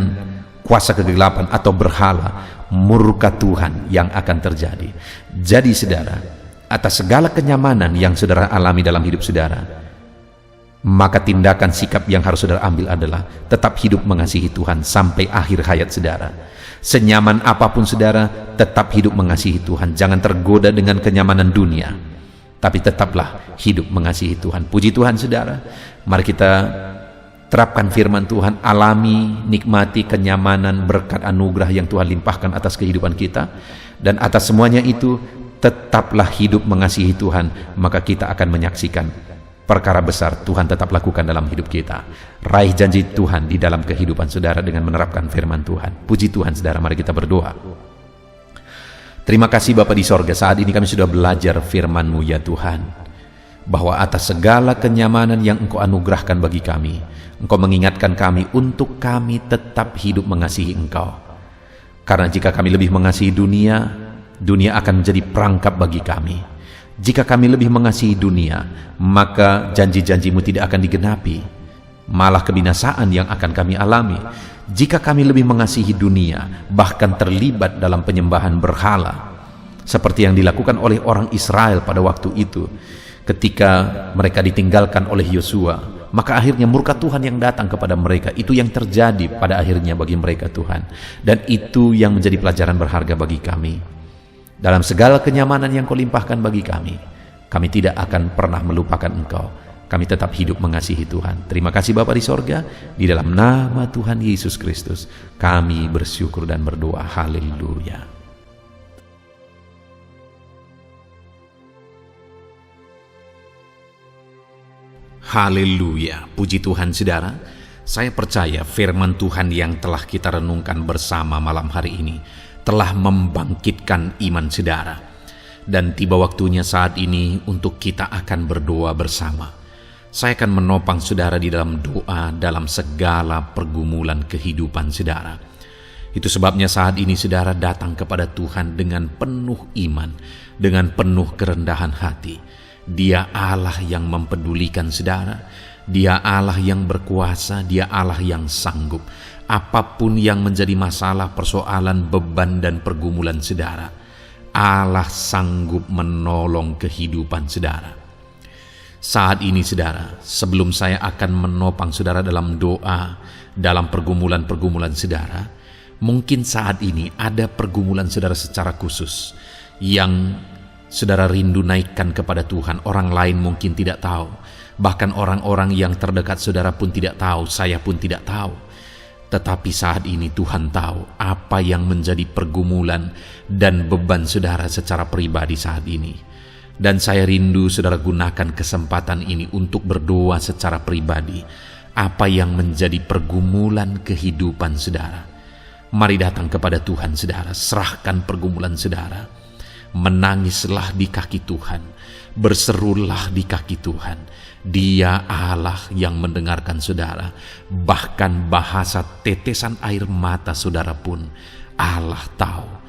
kuasa kegelapan atau berhala, murka Tuhan yang akan terjadi. Jadi saudara, atas segala kenyamanan yang saudara alami dalam hidup saudara, maka tindakan sikap yang harus saudara ambil adalah tetap hidup mengasihi Tuhan sampai akhir hayat saudara. Senyaman apapun saudara, tetap hidup mengasihi Tuhan. Jangan tergoda dengan kenyamanan dunia, tapi tetaplah hidup mengasihi Tuhan. Puji Tuhan saudara. Mari kita terapkan firman Tuhan, alami, nikmati kenyamanan, berkat anugerah yang Tuhan limpahkan atas kehidupan kita. Dan atas semuanya itu, tetaplah hidup mengasihi Tuhan, maka kita akan menyaksikan perkara besar Tuhan tetap lakukan dalam hidup kita. Raih janji Tuhan di dalam kehidupan saudara dengan menerapkan firman Tuhan. Puji Tuhan saudara, mari kita berdoa. Terima kasih Bapa di sorga, saat ini kami sudah belajar firman-Mu ya Tuhan, bahwa atas segala kenyamanan yang Engkau anugerahkan bagi kami, Engkau mengingatkan kami untuk kami tetap hidup mengasihi Engkau. Karena jika kami lebih mengasihi dunia, dunia akan menjadi perangkap bagi kami. Jika kami lebih mengasihi dunia, maka janji-janji-Mu tidak akan digenapi, malah kebinasaan yang akan kami alami. Jika kami lebih mengasihi dunia, bahkan terlibat dalam penyembahan berhala, seperti yang dilakukan oleh orang Israel pada waktu itu, ketika mereka ditinggalkan oleh Yosua, maka akhirnya murka Tuhan yang datang kepada mereka. Itu yang terjadi pada akhirnya bagi mereka Tuhan, dan itu yang menjadi pelajaran berharga bagi kami. Dalam segala kenyamanan yang Kau limpahkan bagi kami tidak akan pernah melupakan Engkau. Kami tetap hidup mengasihi Tuhan. Terima kasih Bapa di sorga, di dalam nama Tuhan Yesus Kristus kami bersyukur dan berdoa. Haleluya. Haleluya. Puji Tuhan saudara. Saya percaya firman Tuhan yang telah kita renungkan bersama malam hari ini telah membangkitkan iman saudara. Dan tiba waktunya saat ini untuk kita akan berdoa bersama. Saya akan menopang saudara di dalam doa dalam segala pergumulan kehidupan saudara. Itu sebabnya saat ini saudara datang kepada Tuhan dengan penuh iman, dengan penuh kerendahan hati. Dia Allah yang mempedulikan saudara. Dia Allah yang berkuasa, Dia Allah yang sanggup. Apapun yang menjadi masalah, persoalan, beban, dan pergumulan saudara, Allah sanggup menolong kehidupan saudara. Saat ini saudara, sebelum saya akan menopang saudara dalam doa, dalam pergumulan-pergumulan saudara, mungkin saat ini ada pergumulan saudara secara khusus yang saudara rindu naikkan kepada Tuhan. Orang lain mungkin tidak tahu, bahkan orang-orang yang terdekat saudara pun tidak tahu, saya pun tidak tahu. Tetapi saat ini Tuhan tahu apa yang menjadi pergumulan dan beban saudara secara pribadi saat ini. Dan saya rindu saudara gunakan kesempatan ini untuk berdoa secara pribadi. Apa yang menjadi pergumulan kehidupan saudara. Mari datang kepada Tuhan saudara, serahkan pergumulan saudara. Menangislah di kaki Tuhan, berserulah di kaki Tuhan. Dia Allah yang mendengarkan saudara. Bahkan bahasa tetesan air mata saudara pun Allah tahu.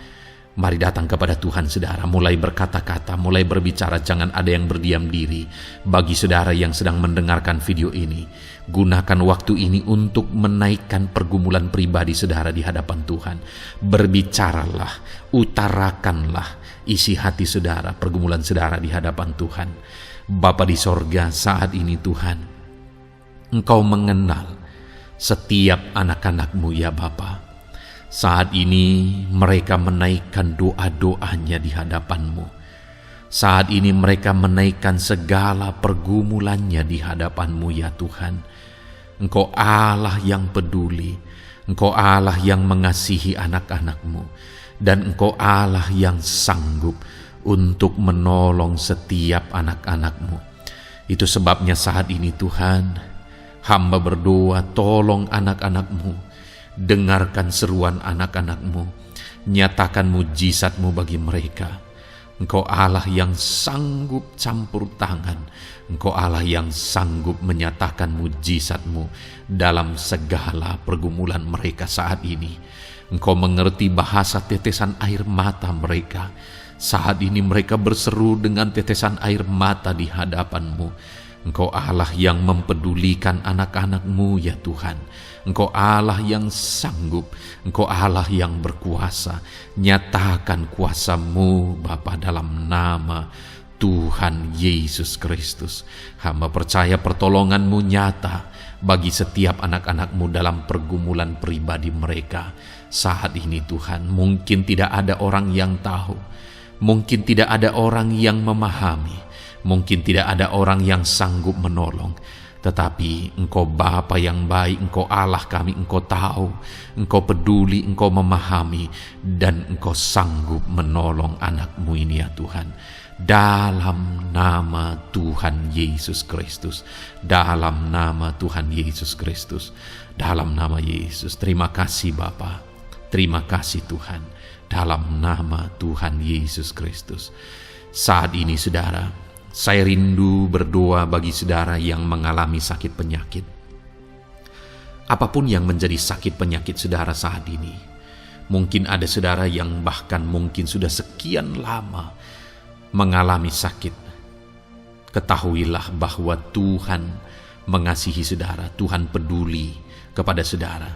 Mari datang kepada Tuhan saudara, mulai berkata-kata, mulai berbicara, jangan ada yang berdiam diri. Bagi saudara yang sedang mendengarkan video ini, gunakan waktu ini untuk menaikkan pergumulan pribadi saudara di hadapan Tuhan. Berbicaralah, utarakanlah isi hati saudara, pergumulan saudara di hadapan Tuhan. Bapa di sorga, saat ini Tuhan, Engkau mengenal setiap anak-anak-Mu ya Bapa. Saat ini mereka menaikkan doa-doanya di hadapan-Mu. Saat ini mereka menaikkan segala pergumulannya di hadapan-Mu ya Tuhan. Engkau Allah yang peduli, Engkau Allah yang mengasihi anak-anak-Mu, dan Engkau Allah yang sanggup untuk menolong setiap anak-anak-Mu. Itu sebabnya saat ini Tuhan, hamba berdoa, tolong anak-anak-Mu, dengarkan seruan anak-anak-Mu, nyatakan mujizat-Mu bagi mereka. Engkau Allah yang sanggup campur tangan, Engkau Allah yang sanggup menyatakan mujizat-Mu dalam segala pergumulan mereka saat ini. Engkau mengerti bahasa tetesan air mata mereka. Saat ini mereka berseru dengan tetesan air mata di hadapan-Mu. Engkau Allah yang mempedulikan anak-anak-Mu ya Tuhan. Engkau Allah yang sanggup, Engkau Allah yang berkuasa. Nyatakan kuasa-Mu Bapa dalam nama Tuhan Yesus Kristus. Hamba percaya pertolongan-Mu nyata bagi setiap anak-anak-Mu dalam pergumulan pribadi mereka. Saat ini Tuhan, mungkin tidak ada orang yang tahu, mungkin tidak ada orang yang memahami, mungkin tidak ada orang yang sanggup menolong. Tetapi Engkau Bapa yang baik, Engkau Allah kami, Engkau tahu, Engkau peduli, Engkau memahami, dan Engkau sanggup menolong anak-Mu ini ya Tuhan. Dalam nama Tuhan Yesus Kristus, dalam nama Tuhan Yesus Kristus, dalam nama Yesus. Terima kasih Bapa, terima kasih Tuhan, dalam nama Tuhan Yesus Kristus. Saat ini saudara, saya rindu berdoa bagi saudara yang mengalami sakit penyakit. Apapun yang menjadi sakit penyakit saudara saat ini, mungkin ada saudara yang bahkan mungkin sudah sekian lama mengalami sakit. Ketahuilah bahwa Tuhan mengasihi saudara, Tuhan peduli kepada saudara.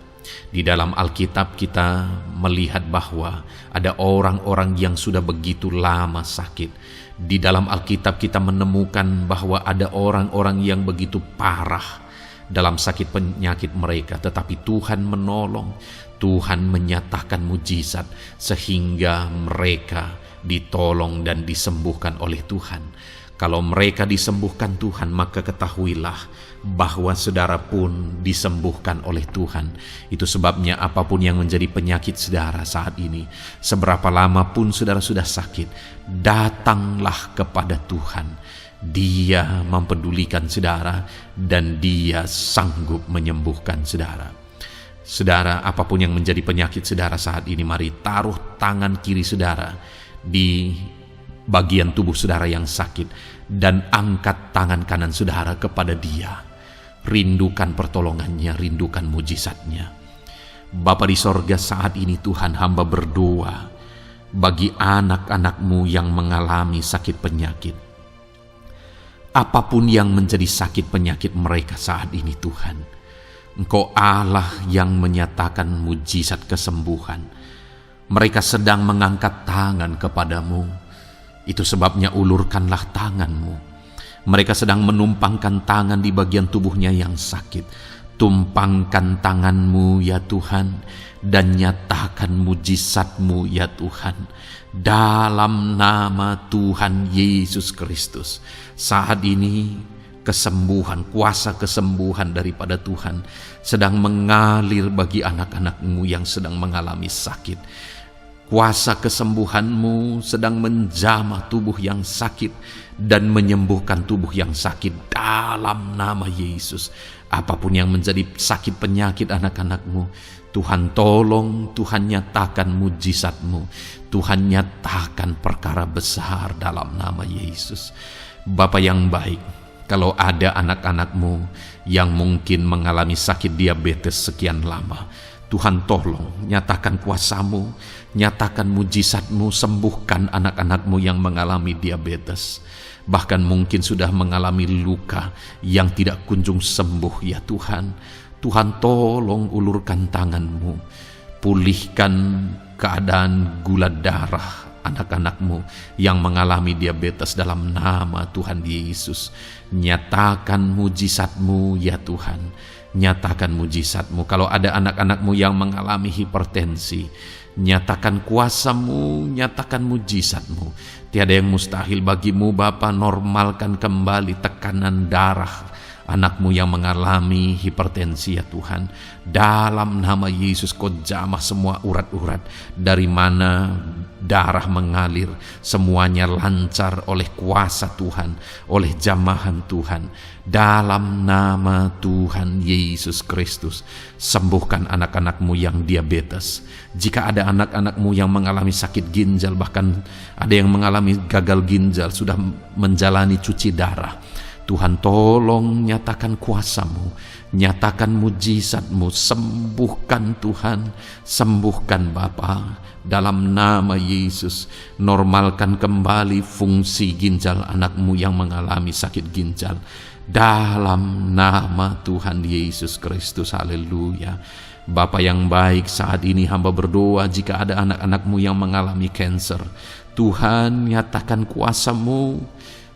Di dalam Alkitab kita melihat bahwa ada orang-orang yang sudah begitu lama sakit. Di dalam Alkitab kita menemukan bahwa ada orang-orang yang begitu parah dalam sakit penyakit mereka, tetapi Tuhan menolong, Tuhan menyatakan mujizat sehingga mereka ditolong dan disembuhkan oleh Tuhan. Kalau mereka disembuhkan Tuhan, maka ketahuilah bahwa saudara pun disembuhkan oleh Tuhan. Itu sebabnya apapun yang menjadi penyakit saudara saat ini, seberapa lama pun saudara sudah sakit, datanglah kepada Tuhan. Dia mempedulikan saudara dan Dia sanggup menyembuhkan saudara. Saudara, apapun yang menjadi penyakit saudara saat ini, mari taruh tangan kiri saudara di bagian tubuh saudara yang sakit dan angkat tangan kanan saudara kepada Dia. Rindukan pertolongannya, rindukan mujizatnya. Bapa di sorga, saat ini Tuhan, hamba berdoa bagi anak-anak-Mu yang mengalami sakit penyakit. Apapun yang menjadi sakit penyakit mereka saat ini Tuhan, Engkau Allah yang menyatakan mujizat kesembuhan. Mereka sedang mengangkat tangan kepadamu. Itu sebabnya ulurkanlah tangan-Mu. Mereka sedang menumpangkan tangan di bagian tubuhnya yang sakit. Tumpangkan tangan-Mu ya Tuhan, dan nyatakan mujizat-Mu ya Tuhan. Dalam nama Tuhan Yesus Kristus, saat ini kesembuhan, kuasa kesembuhan daripada Tuhan sedang mengalir bagi anak-anak-Mu yang sedang mengalami sakit. Kuasa kesembuhan-Mu sedang menjamah tubuh yang sakit dan menyembuhkan tubuh yang sakit dalam nama Yesus. Apapun yang menjadi sakit penyakit anak-anak-Mu, Tuhan tolong, Tuhan nyatakan mujizat-Mu, Tuhan nyatakan perkara besar dalam nama Yesus. Bapa yang baik, kalau ada anak-anak-Mu yang mungkin mengalami sakit diabetes sekian lama, Tuhan tolong, nyatakan kuasa-Mu, nyatakan mujizat-Mu, sembuhkan anak-anak-Mu yang mengalami diabetes. Bahkan mungkin sudah mengalami luka yang tidak kunjung sembuh ya Tuhan. Tuhan tolong ulurkan tangan-Mu, pulihkan keadaan gula darah anak-anak-Mu yang mengalami diabetes dalam nama Tuhan Yesus. Nyatakan mujizat-Mu ya Tuhan, nyatakan mujizat-Mu. Kalau ada anak-anak-Mu yang mengalami hipertensi, nyatakan kuasa-Mu, nyatakan mujizat-Mu. Tiada yang mustahil bagi-Mu Bapa. Normalkan kembali tekanan darah anak-Mu yang mengalami hipertensi ya Tuhan. Dalam nama Yesus, Kau jamah semua urat-urat dari mana darah mengalir, semuanya lancar oleh kuasa Tuhan, oleh jamahan Tuhan. Dalam nama Tuhan Yesus Kristus, sembuhkan anak-anak-Mu yang diabetes. Jika ada anak-anak-Mu yang mengalami sakit ginjal, bahkan ada yang mengalami gagal ginjal, sudah menjalani cuci darah, Tuhan tolong nyatakan kuasa-Mu, nyatakan mujizat-Mu, sembuhkan Tuhan, sembuhkan Bapa. Dalam nama Yesus, normalkan kembali fungsi ginjal anak-Mu yang mengalami sakit ginjal. Dalam nama Tuhan Yesus Kristus, haleluya. Bapa yang baik, saat ini hamba berdoa jika ada anak-anak-Mu yang mengalami kanker, Tuhan nyatakan kuasa-Mu,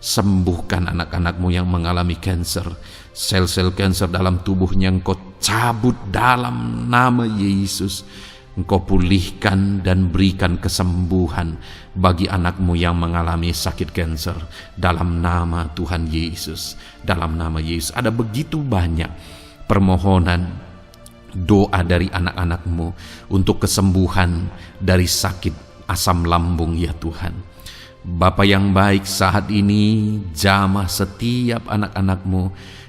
sembuhkan anak-anak-Mu yang mengalami kanker. Sel-sel kanker dalam tubuhnya Engkau cabut dalam nama Yesus. Engkau pulihkan dan berikan kesembuhan bagi anak-Mu yang mengalami sakit kanker dalam nama Tuhan Yesus. Dalam nama Yesus. Ada begitu banyak permohonan doa dari anak-anak-Mu untuk kesembuhan dari sakit asam lambung ya Tuhan. Bapa yang baik, saat ini jamah setiap anak-anak-Mu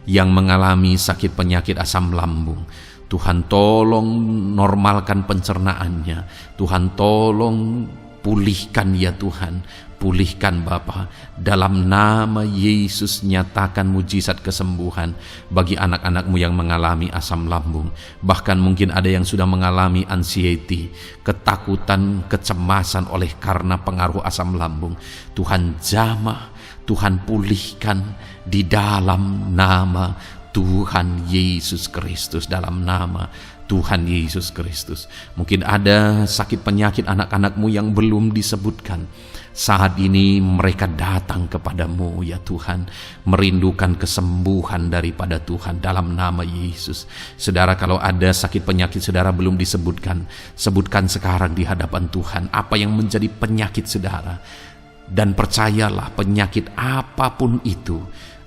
yang mengalami sakit penyakit asam lambung. Tuhan tolong normalkan pencernaannya. Tuhan tolong pulihkan ya Tuhan. Pulihkan Bapa. Dalam nama Yesus nyatakan mujizat kesembuhan bagi anak-anak-Mu yang mengalami asam lambung. Bahkan mungkin ada yang sudah mengalami anxiety, ketakutan, kecemasan oleh karena pengaruh asam lambung. Tuhan jamah, Tuhan pulihkan di dalam nama Tuhan Yesus Kristus. Dalam nama Tuhan Yesus Kristus. Mungkin ada sakit penyakit anak-anak-Mu yang belum disebutkan. Saat ini mereka datang kepadamu ya Tuhan, merindukan kesembuhan daripada Tuhan dalam nama Yesus. Saudara, kalau ada sakit penyakit saudara belum disebutkan, sebutkan sekarang di hadapan Tuhan apa yang menjadi penyakit saudara. Dan percayalah, penyakit apapun itu,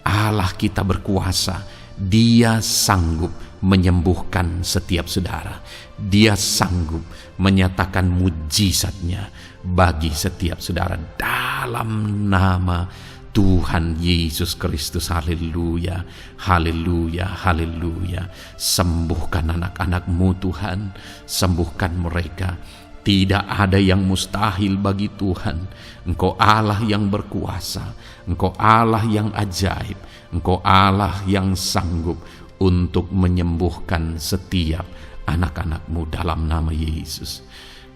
Allah kita berkuasa. Dia sanggup menyembuhkan setiap saudara. Dia sanggup menyatakan mujizatnya bagi setiap saudara dalam nama Tuhan Yesus Kristus. Haleluya, haleluya, haleluya. Sembuhkan anak-anak-Mu Tuhan, sembuhkan mereka. Tidak ada yang mustahil bagi Tuhan. Engkau Allah yang berkuasa, Engkau Allah yang ajaib, Engkau Allah yang sanggup untuk menyembuhkan setiap anak-anak-Mu dalam nama Yesus.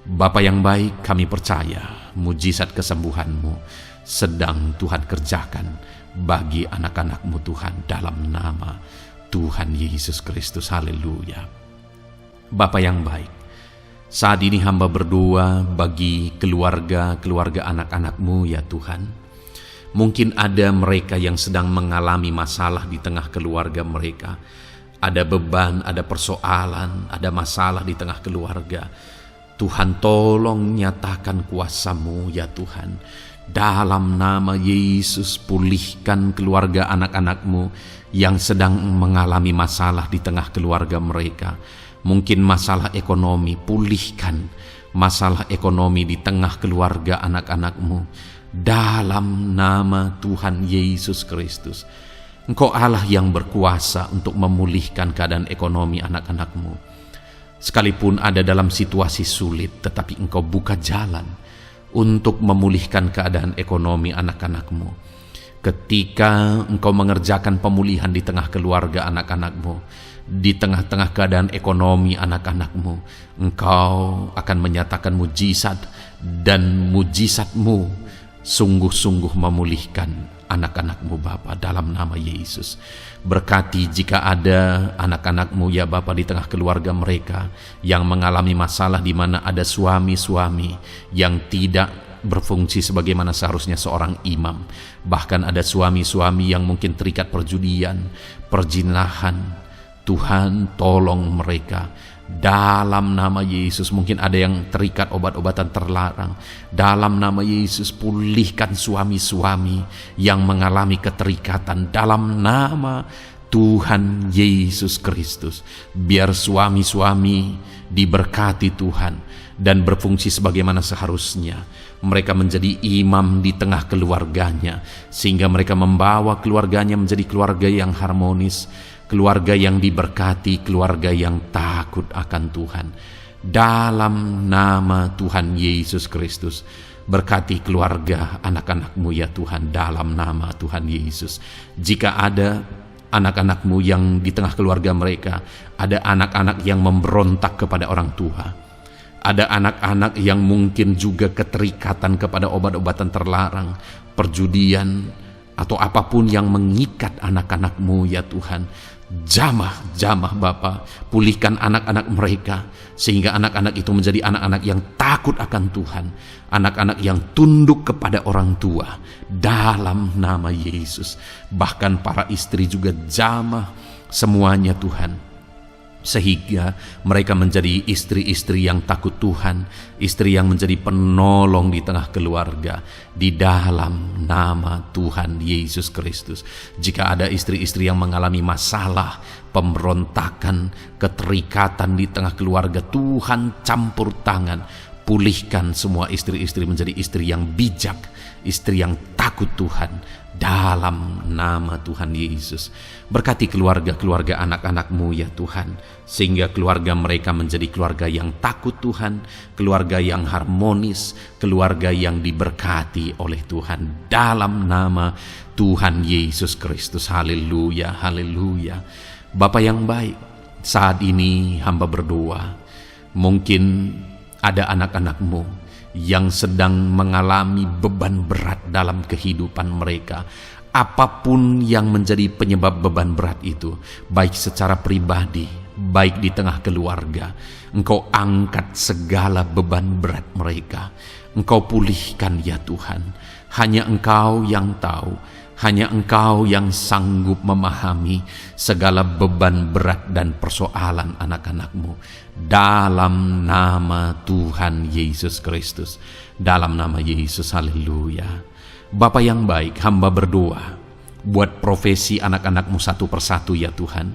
Bapa yang baik, kami percaya mujizat kesembuhan-Mu sedang Tuhan kerjakan bagi anak-anak-Mu Tuhan dalam nama Tuhan Yesus Kristus. Haleluya. Bapa yang baik, saat ini hamba berdoa bagi keluarga anak-anak-Mu ya Tuhan. Mungkin ada mereka yang sedang mengalami masalah di tengah keluarga mereka. Ada beban, ada persoalan, ada masalah di tengah keluarga. Tuhan tolong nyatakan kuasa-Mu ya Tuhan. Dalam nama Yesus pulihkan keluarga anak-anak-Mu yang sedang mengalami masalah di tengah keluarga mereka. Mungkin masalah ekonomi, pulihkan masalah ekonomi di tengah keluarga anak-anak-Mu. Dalam nama Tuhan Yesus Kristus. Engkau Allah yang berkuasa untuk memulihkan keadaan ekonomi anak-anak-Mu. Sekalipun ada dalam situasi sulit, tetapi Engkau buka jalan untuk memulihkan keadaan ekonomi anak-anak-Mu. Ketika Engkau mengerjakan pemulihan di tengah keluarga anak-anak-Mu, di tengah-tengah keadaan ekonomi anak-anak-Mu, Engkau akan menyatakan mujizat, dan mujizat-Mu sungguh-sungguh memulihkan anak-anak-Mu Bapa dalam nama Yesus. Berkati jika ada anak-anak-Mu ya Bapa di tengah keluarga mereka yang mengalami masalah di mana ada suami-suami yang tidak berfungsi sebagaimana seharusnya seorang imam. Bahkan ada suami-suami yang mungkin terikat perjudian, perjinahan. Tuhan tolong mereka dalam nama Yesus. Mungkin ada yang terikat obat-obatan terlarang. Dalam nama Yesus pulihkan suami-suami yang mengalami keterikatan dalam nama Tuhan Yesus Kristus. Biar suami-suami diberkati Tuhan dan berfungsi sebagaimana seharusnya. Mereka menjadi imam di tengah keluarganya, sehingga mereka membawa keluarganya menjadi keluarga yang harmonis, keluarga yang diberkati, keluarga yang takut akan Tuhan. Dalam nama Tuhan Yesus Kristus, berkati keluarga anak-anak-Mu ya Tuhan, dalam nama Tuhan Yesus. Jika ada anak-anak-Mu yang di tengah keluarga mereka, ada anak-anak yang memberontak kepada orang tua, ada anak-anak yang mungkin juga keterikatan kepada obat-obatan terlarang, perjudian, atau apapun yang mengikat anak-anak-Mu ya Tuhan. Jamah Bapa, pulihkan anak-anak mereka, sehingga anak-anak itu menjadi anak-anak yang takut akan Tuhan, anak-anak yang tunduk kepada orang tua dalam nama Yesus. Bahkan para istri juga jamah semuanya Tuhan, sehingga mereka menjadi istri-istri yang takut Tuhan, istri yang menjadi penolong di tengah keluarga, di dalam nama Tuhan Yesus Kristus. Jika ada istri-istri yang mengalami masalah, pemberontakan, keterikatan di tengah keluarga, Tuhan campur tangan, pulihkan semua istri-istri menjadi istri yang bijak, istri yang takut Tuhan, dalam nama Tuhan Yesus. Berkati keluarga-keluarga anak-anak-Mu ya Tuhan, sehingga keluarga mereka menjadi keluarga yang takut Tuhan, keluarga yang harmonis, keluarga yang diberkati oleh Tuhan, dalam nama Tuhan Yesus Kristus. Haleluya, haleluya. Bapa yang baik, saat ini hamba berdoa, mungkin ada anak-anak-Mu yang sedang mengalami beban berat dalam kehidupan mereka. Apapun yang menjadi penyebab beban berat itu, baik secara pribadi, baik di tengah keluarga, Engkau angkat segala beban berat mereka. Engkau pulihkan ya Tuhan. Hanya Engkau yang tahu, hanya Engkau yang sanggup memahami segala beban berat dan persoalan anak-anak-Mu. Dalam nama Tuhan Yesus Kristus, dalam nama Yesus, haleluya. Bapa yang baik, hamba berdoa buat profesi anak-anak-Mu satu persatu ya Tuhan.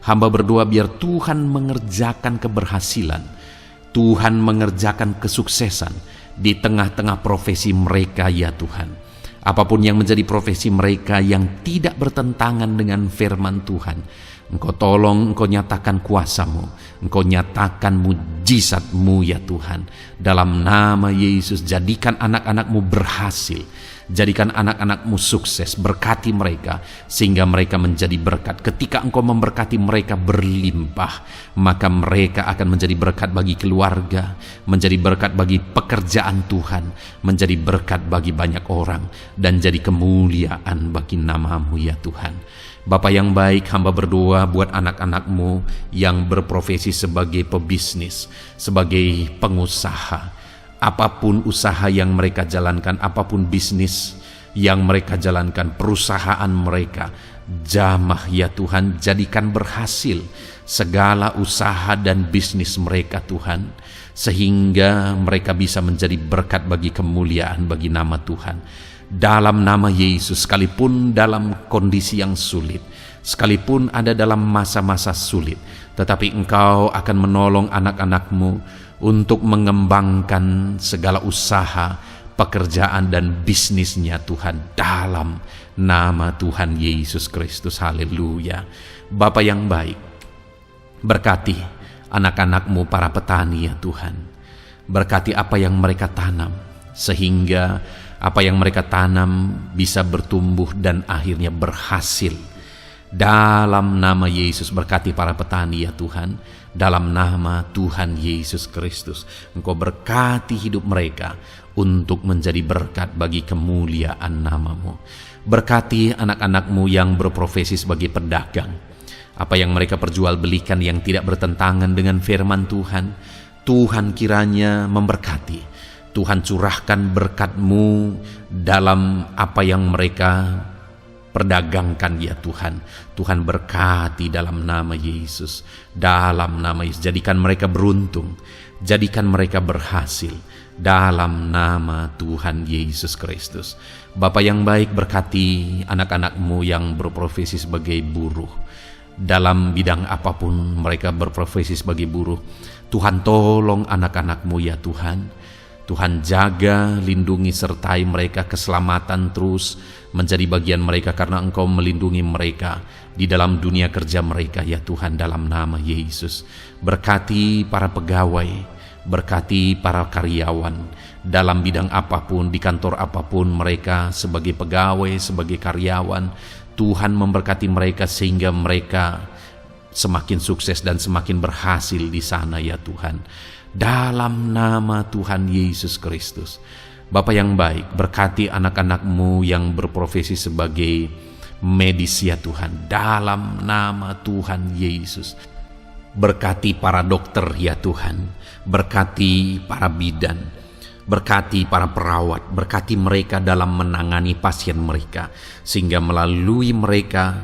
Hamba berdoa biar Tuhan mengerjakan keberhasilan, Tuhan mengerjakan kesuksesan di tengah-tengah profesi mereka ya Tuhan. Apapun yang menjadi profesi mereka yang tidak bertentangan dengan firman Tuhan, Engkau tolong, Engkau nyatakan kuasa-Mu, Engkau nyatakan mujizat-Mu ya Tuhan. Dalam nama Yesus, jadikan anak-anak-Mu berhasil, jadikan anak-anak-Mu sukses, berkati mereka sehingga mereka menjadi berkat. Ketika Engkau memberkati mereka berlimpah, maka mereka akan menjadi berkat bagi keluarga, menjadi berkat bagi pekerjaan Tuhan, menjadi berkat bagi banyak orang, dan jadi kemuliaan bagi nama-Mu ya Tuhan. Bapa yang baik, hamba berdoa buat anak-anak-Mu yang berprofesi sebagai pebisnis, sebagai pengusaha. Apapun usaha yang mereka jalankan, apapun bisnis yang mereka jalankan, perusahaan mereka, jamah ya Tuhan, jadikan berhasil segala usaha dan bisnis mereka Tuhan, sehingga mereka bisa menjadi berkat bagi kemuliaan bagi nama Tuhan. Dalam nama Yesus, sekalipun dalam kondisi yang sulit, sekalipun ada dalam masa-masa sulit, tetapi Engkau akan menolong anak-anak-Mu untuk mengembangkan segala usaha, pekerjaan dan bisnisnya Tuhan, dalam nama Tuhan Yesus Kristus. Haleluya. Bapa yang baik, berkati anak-anak-Mu para petani ya Tuhan. Berkati apa yang mereka tanam, sehingga apa yang mereka tanam bisa bertumbuh dan akhirnya berhasil. Dalam nama Yesus, berkati para petani ya Tuhan. Dalam nama Tuhan Yesus Kristus, Engkau berkati hidup mereka untuk menjadi berkat bagi kemuliaan nama-Mu. Berkati anak-anak-Mu yang berprofesi sebagai pedagang. Apa yang mereka perjualbelikan yang tidak bertentangan dengan firman Tuhan, Tuhan kiranya memberkati. Tuhan curahkan berkat-Mu dalam apa yang mereka perdagangkan ya Tuhan. Tuhan berkati dalam nama Yesus. Dalam nama Yesus, jadikan mereka beruntung, jadikan mereka berhasil, dalam nama Tuhan Yesus Kristus. Bapa yang baik, berkati anak-anak-Mu yang berprofesi sebagai buruh. Dalam bidang apapun mereka berprofesi sebagai buruh, Tuhan tolong anak-anak-Mu ya Tuhan. Tuhan jaga, lindungi, sertai mereka, keselamatan terus menjadi bagian mereka karena Engkau melindungi mereka di dalam dunia kerja mereka ya Tuhan, dalam nama Yesus. Berkati para pegawai, berkati para karyawan dalam bidang apapun, di kantor apapun mereka sebagai pegawai, sebagai karyawan. Tuhan memberkati mereka sehingga mereka semakin sukses dan semakin berhasil di sana ya Tuhan. Dalam nama Tuhan Yesus Kristus. Bapa yang baik, berkati anak-anak-Mu yang berprofesi sebagai medis ya Tuhan, dalam nama Tuhan Yesus. Berkati para dokter ya Tuhan, berkati para bidan, berkati para perawat, berkati mereka dalam menangani pasien mereka, sehingga melalui mereka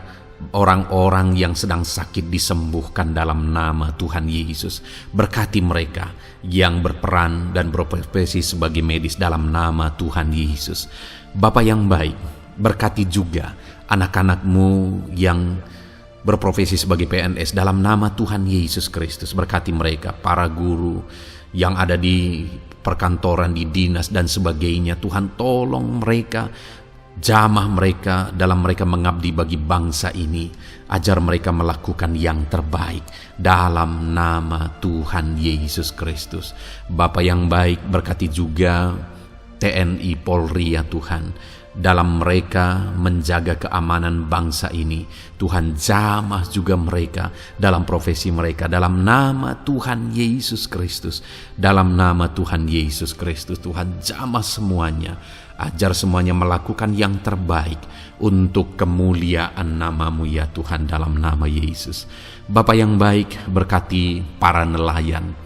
orang-orang yang sedang sakit disembuhkan dalam nama Tuhan Yesus. Berkati mereka yang berperan dan berprofesi sebagai medis dalam nama Tuhan Yesus. Bapa yang baik, berkati juga anak-anak-Mu yang berprofesi sebagai PNS dalam nama Tuhan Yesus Kristus. Berkati mereka, para guru yang ada di perkantoran, di dinas dan sebagainya. Tuhan, tolong mereka, jamah mereka dalam mereka mengabdi bagi bangsa ini. Ajar mereka melakukan yang terbaik dalam nama Tuhan Yesus Kristus. Bapa yang baik, berkati juga TNI Polri ya Tuhan, dalam mereka menjaga keamanan bangsa ini. Tuhan, jamah juga mereka dalam profesi mereka dalam nama Tuhan Yesus Kristus. Dalam nama Tuhan Yesus Kristus, Tuhan, jamah semuanya. Ajar semuanya melakukan yang terbaik untuk kemuliaan nama-Mu ya Tuhan, dalam nama Yesus. Bapa yang baik, berkati para nelayan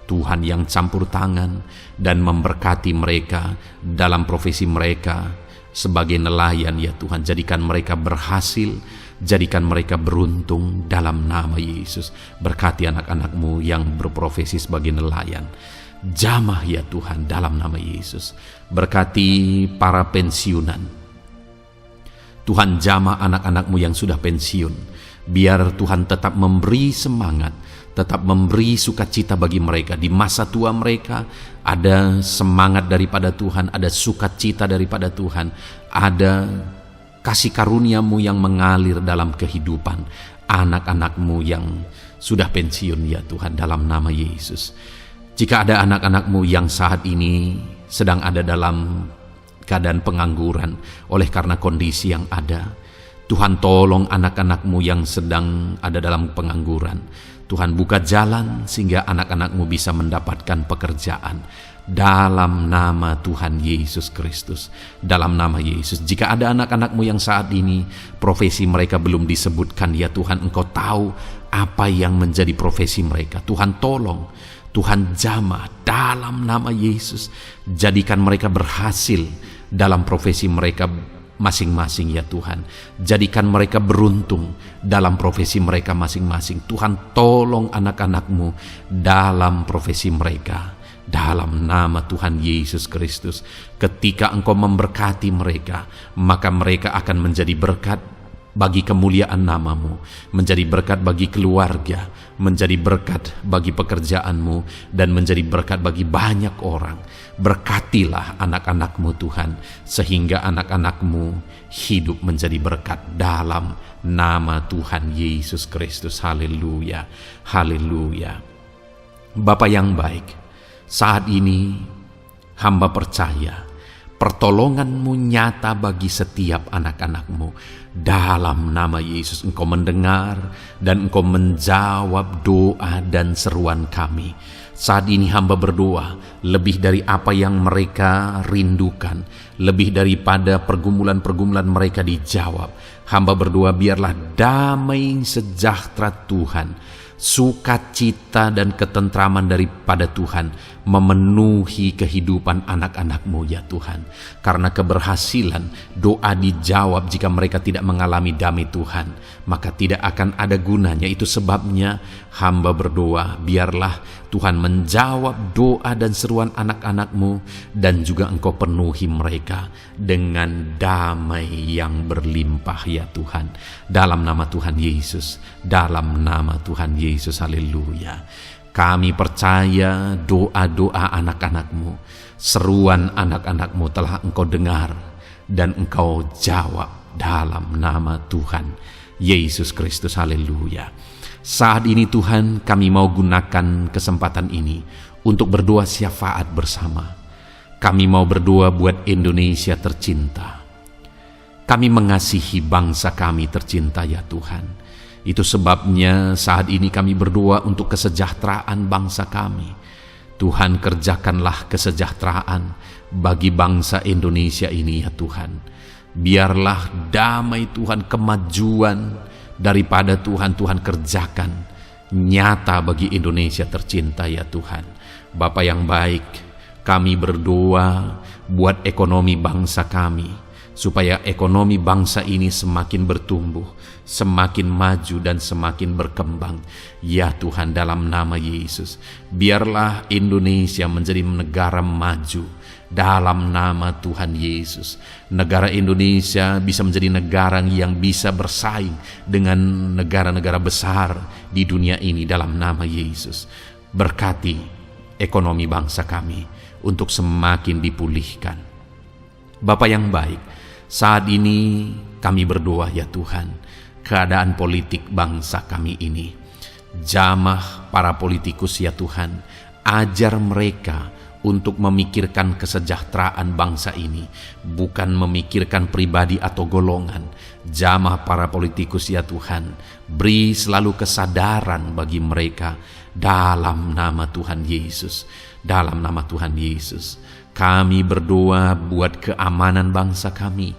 Tuhan yang campur tangan dan memberkati mereka dalam profesi mereka sebagai nelayan ya Tuhan. Jadikan mereka berhasil, jadikan mereka beruntung dalam nama Yesus. Berkati anak-anak-Mu yang berprofesi sebagai nelayan. Jamah ya Tuhan dalam nama Yesus. Berkati para pensiunan. Tuhan, jamah anak-anak-Mu yang sudah pensiun. Biar Tuhan tetap memberi semangat, tetap memberi sukacita bagi mereka. Di masa tua mereka ada semangat daripada Tuhan, ada sukacita daripada Tuhan, ada kasih karunia-Mu yang mengalir dalam kehidupan anak-anak-Mu yang sudah pensiun ya Tuhan, dalam nama Yesus. Jika ada anak-anak-Mu yang saat ini sedang ada dalam keadaan pengangguran oleh karena kondisi yang ada, Tuhan, tolong anak-anak-Mu yang sedang ada dalam pengangguran. Tuhan, buka jalan sehingga anak-anak-Mu bisa mendapatkan pekerjaan dalam nama Tuhan Yesus Kristus. Dalam nama Yesus. Jika ada anak-anak-Mu yang saat ini profesi mereka belum disebutkan, ya Tuhan, Engkau tahu apa yang menjadi profesi mereka. Tuhan, tolong, Tuhan, jamah dalam nama Yesus. Jadikan mereka berhasil dalam profesi mereka masing-masing ya Tuhan. Jadikan mereka beruntung dalam profesi mereka masing-masing. Tuhan, tolong anak-anak-Mu dalam profesi mereka dalam nama Tuhan Yesus Kristus. Ketika Engkau memberkati mereka, maka mereka akan menjadi berkat bagi kemuliaan nama-Mu, menjadi berkat bagi keluarga, menjadi berkat bagi pekerjaan-Mu, dan menjadi berkat bagi banyak orang. Berkatilah anak-anak-Mu Tuhan, sehingga anak-anak-Mu hidup menjadi berkat dalam nama Tuhan Yesus Kristus. Haleluya, haleluya. Bapa yang baik, saat ini hamba percaya pertolongan-Mu nyata bagi setiap anak-anak-Mu. Dalam nama Yesus, Engkau mendengar dan Engkau menjawab doa dan seruan kami. Saat ini hamba berdoa lebih dari apa yang mereka rindukan, lebih daripada pergumulan-pergumulan mereka dijawab. Hamba berdoa biarlah damai sejahtera Tuhan, sukacita dan ketentraman daripada Tuhan memenuhi kehidupan anak-anak-Mu ya Tuhan. Karena keberhasilan doa dijawab jika mereka tidak mengalami damai Tuhan, maka tidak akan ada gunanya. Itu sebabnya hamba berdoa biarlah Tuhan menjawab doa dan seruan anak-anak-Mu, dan juga Engkau penuhi mereka dengan damai yang berlimpah ya Tuhan. Dalam nama Tuhan Yesus, dalam nama Tuhan Yesus, haleluya. Kami percaya doa-doa anak-anak-Mu, seruan anak-anak-Mu telah Engkau dengar dan Engkau jawab dalam nama Tuhan Yesus Kristus, haleluya. Saat ini Tuhan, kami mau gunakan kesempatan ini untuk berdoa syafaat bersama. Kami mau berdoa buat Indonesia tercinta. Kami mengasihi bangsa kami tercinta ya Tuhan. Itu sebabnya saat ini kami berdoa untuk kesejahteraan bangsa kami. Tuhan, kerjakanlah kesejahteraan bagi bangsa Indonesia ini ya Tuhan. Biarlah damai Tuhan, kemajuan daripada Tuhan kerjakan nyata bagi Indonesia tercinta ya Tuhan. Bapa yang baik, kami berdoa buat ekonomi bangsa kami. supaya ekonomi bangsa ini semakin bertumbuh, semakin maju dan semakin berkembang. Ya Tuhan, dalam nama Yesus, biarlah Indonesia menjadi negara maju dalam nama Tuhan Yesus. Negara Indonesia bisa menjadi negara yang bisa bersaing dengan negara-negara besar di dunia ini dalam nama Yesus. Berkati ekonomi bangsa kami untuk semakin dipulihkan. Bapa yang baik, saat ini kami berdoa ya Tuhan, keadaan politik bangsa kami ini. Jamah para politikus ya Tuhan, ajar mereka untuk memikirkan kesejahteraan bangsa ini, bukan memikirkan pribadi atau golongan. Jamah para politikus ya Tuhan, beri selalu kesadaran bagi mereka dalam nama Tuhan Yesus. Dalam nama Tuhan Yesus, kami berdoa buat keamanan bangsa kami.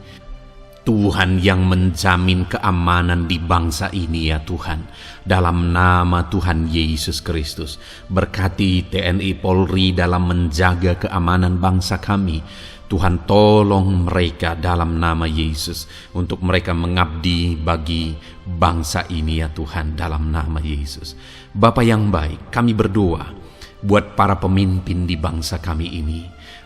Tuhan yang menjamin keamanan di bangsa ini ya Tuhan. Dalam nama Tuhan Yesus Kristus, berkati TNI Polri dalam menjaga keamanan bangsa kami. Tuhan tolong mereka dalam nama Yesus, untuk mereka mengabdi bagi bangsa ini ya Tuhan, dalam nama Yesus. Bapa yang baik, kami berdoa buat para pemimpin di bangsa kami ini.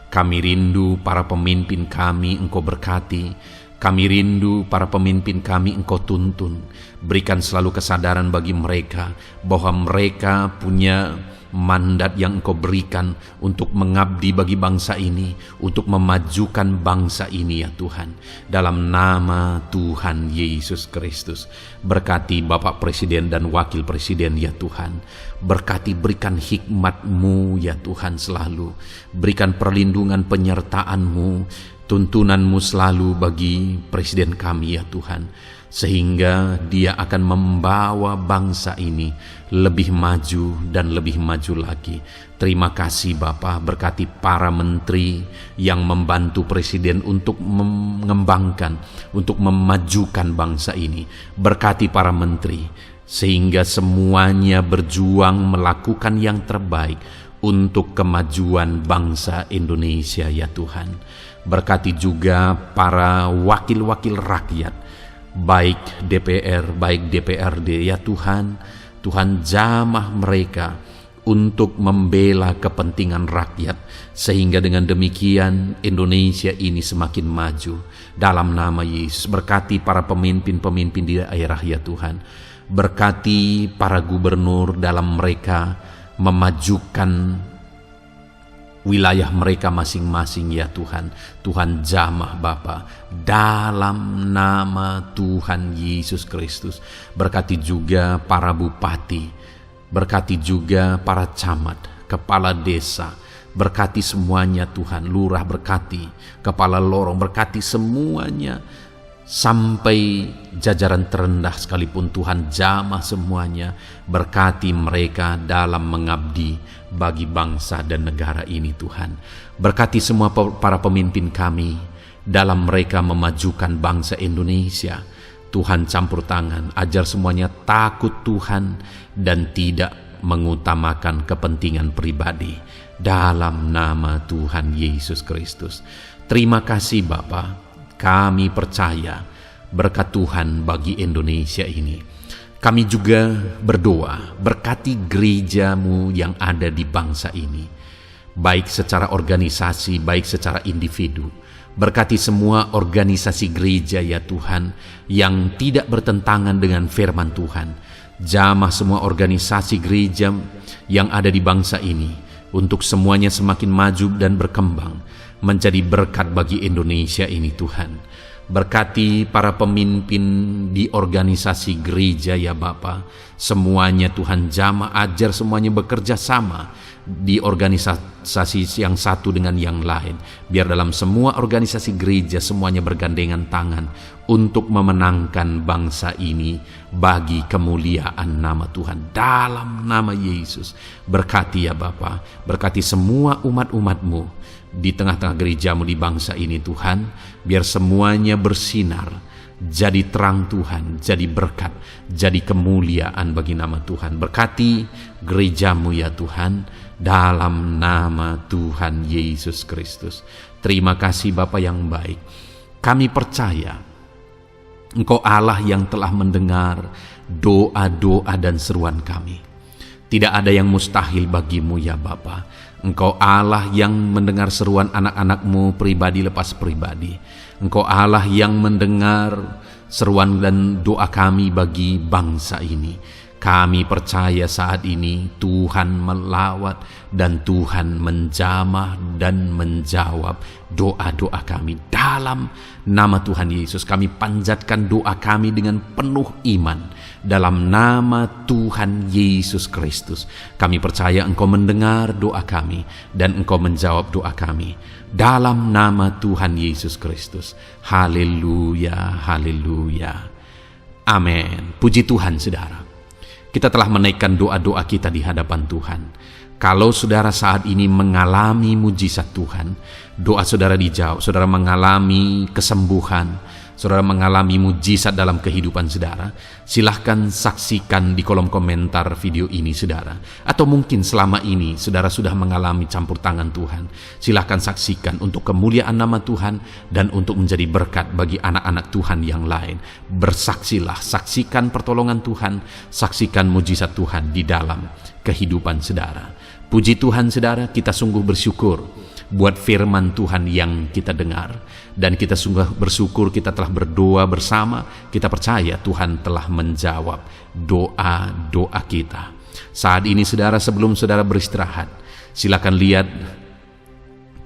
Kami rindu para pemimpin kami Engkau berkati. Kami rindu para pemimpin kami Engkau tuntun. Berikan selalu kesadaran bagi mereka bahwa mereka punya mandat yang Engkau berikan untuk mengabdi bagi bangsa ini, untuk memajukan bangsa ini ya Tuhan. Dalam nama Tuhan Yesus Kristus, berkati Bapak Presiden dan Wakil Presiden ya Tuhan. Berkati, berikan hikmat-Mu ya Tuhan selalu. Berikan perlindungan penyertaan-Mu, tuntunan-Mu selalu bagi Presiden kami ya Tuhan, sehingga dia akan membawa bangsa ini lebih maju dan lebih maju lagi. Terima kasih Bapa, berkati para menteri yang membantu Presiden untuk mengembangkan, untuk memajukan bangsa ini. Berkati para menteri, sehingga semuanya berjuang melakukan yang terbaik untuk kemajuan bangsa Indonesia ya Tuhan. Berkati juga para wakil-wakil rakyat, baik DPR, baik DPRD ya Tuhan. Tuhan jamah mereka untuk membela kepentingan rakyat, sehingga dengan demikian Indonesia ini semakin maju. Dalam nama Yesus, berkati para pemimpin-pemimpin di daerah ya Tuhan. Berkati para gubernur dalam mereka memajukan wilayah mereka masing-masing ya Tuhan. Tuhan jamah Bapa, dalam nama Tuhan Yesus Kristus. Berkati juga para bupati, berkati juga para camat, kepala desa, berkati semuanya Tuhan. Lurah berkati, kepala lorong berkati semuanya, sampai jajaran terendah sekalipun Tuhan jamah semuanya. Berkati mereka dalam mengabdi bagi bangsa dan negara ini Tuhan. Berkati semua para pemimpin kami dalam mereka memajukan bangsa Indonesia. Tuhan campur tangan, ajar semuanya takut Tuhan dan tidak mengutamakan kepentingan pribadi. Dalam nama Tuhan Yesus Kristus. Terima kasih Bapa, kami percaya berkat Tuhan bagi Indonesia ini. Kami juga berdoa, berkati gereja-Mu yang ada di bangsa ini, baik secara organisasi, baik secara individu. Berkati semua organisasi gereja ya Tuhan, yang tidak bertentangan dengan firman Tuhan. Jamah semua organisasi gereja yang ada di bangsa ini, untuk semuanya semakin maju dan berkembang, menjadi berkat bagi Indonesia ini Tuhan. Berkati para pemimpin di organisasi gereja ya Bapa. Semuanya Tuhan jamah, ajar semuanya bekerja sama di organisasi yang satu dengan yang lain. Biar dalam semua organisasi gereja semuanya bergandengan tangan untuk memenangkan bangsa ini bagi kemuliaan nama Tuhan. Dalam nama Yesus, berkati ya Bapa, berkati semua umat-umat-Mu di tengah-tengah gereja-Mu di bangsa ini Tuhan. Biar semuanya bersinar, jadi terang Tuhan, jadi berkat, jadi kemuliaan bagi nama Tuhan. Berkati gereja-Mu ya Tuhan, dalam nama Tuhan Yesus Kristus. Terima kasih Bapa yang baik. Kami percaya Engkau Allah yang telah mendengar doa-doa dan seruan kami. Tidak ada yang mustahil bagimu ya Bapa. Engkau Allah yang mendengar seruan anak-anak-Mu pribadi lepas pribadi. Engkau Allah yang mendengar seruan dan doa kami bagi bangsa ini. Kami percaya saat ini Tuhan melawat dan Tuhan menjamah dan menjawab doa-doa kami. Dalam nama Tuhan Yesus kami panjatkan doa kami dengan penuh iman. Dalam nama Tuhan Yesus Kristus kami percaya Engkau mendengar doa kami dan Engkau menjawab doa kami. Dalam nama Tuhan Yesus Kristus. Haleluya, haleluya. Amin. Puji Tuhan saudara. Kita telah menaikkan doa-doa kita di hadapan Tuhan. Kalau saudara saat ini mengalami mujizat Tuhan, doa saudara dijawab, saudara mengalami kesembuhan, saudara mengalami mujizat dalam kehidupan saudara, silahkan saksikan di kolom komentar video ini saudara. Atau mungkin selama ini saudara sudah mengalami campur tangan Tuhan, silahkan saksikan untuk kemuliaan nama Tuhan dan untuk menjadi berkat bagi anak-anak Tuhan yang lain. Bersaksilah, saksikan pertolongan Tuhan, saksikan mujizat Tuhan di dalam kehidupan saudara. Puji Tuhan saudara, kita sungguh bersyukur buat firman Tuhan yang kita dengar. Dan kita sungguh bersyukur kita telah berdoa bersama. Kita percaya Tuhan telah menjawab doa-doa kita. Saat ini saudara, sebelum saudara beristirahat, silakan lihat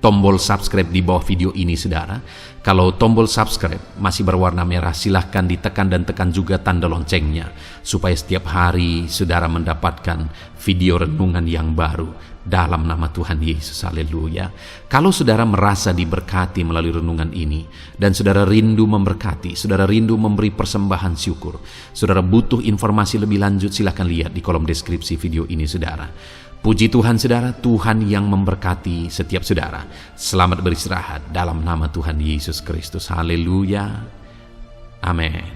tombol subscribe di bawah video ini saudara. Kalau tombol subscribe masih berwarna merah, silahkan ditekan dan tekan juga tanda loncengnya, supaya setiap hari saudara mendapatkan video renungan yang baru dalam nama Tuhan Yesus. Haleluya. Kalau saudara merasa diberkati melalui renungan ini dan saudara rindu memberkati, saudara rindu memberi persembahan syukur, saudara butuh informasi lebih lanjut, silahkan lihat di kolom deskripsi video ini saudara. Puji Tuhan saudara, Tuhan yang memberkati setiap saudara. Selamat beristirahat dalam nama Tuhan Yesus Kristus. Haleluya. Amin.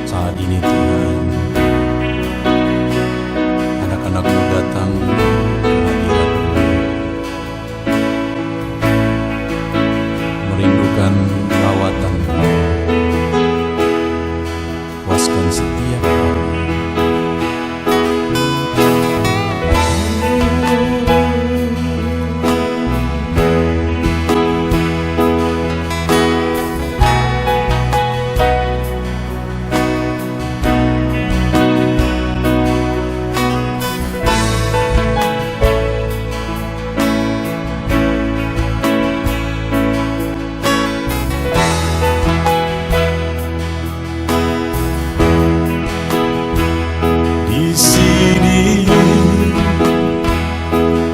Saat ini Tuhan, anak-anak-Mu datang merindukan lawatan-Mu, puaskan setiap kami.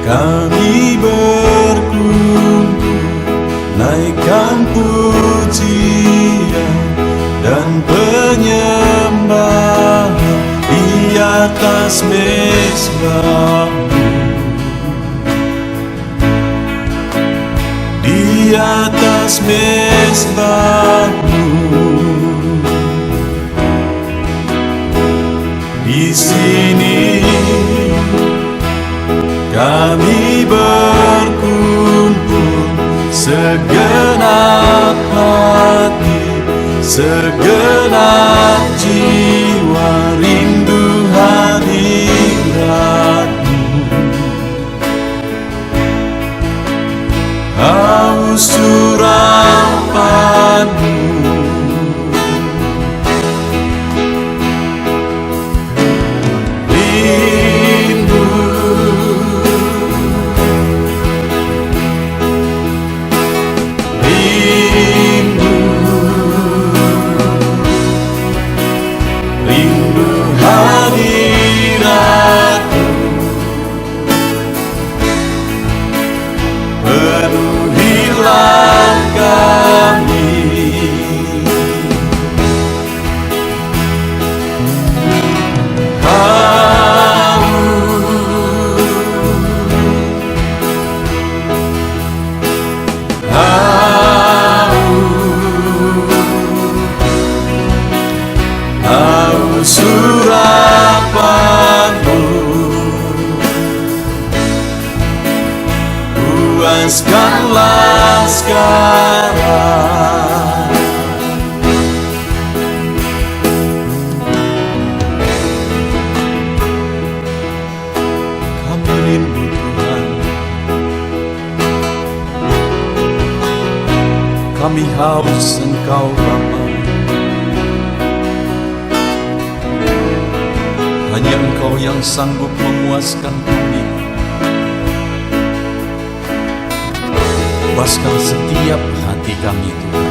Kami berkumpul, naikkan pujian dan penyembahan di atas mezbah-Mu, di atas mezbah-Mu. Di sini kami berkumpul, segenap hati, segenap jiwa, rindu hadirat-Mu, haus urapan-Mu. Penuhilah kami. sekarang. Kami rindu Tuhan, kami haus Engkau Bapa. Hanya Engkau yang sanggup memuaskan kami. Puaskan setiap hati kami Tuhan.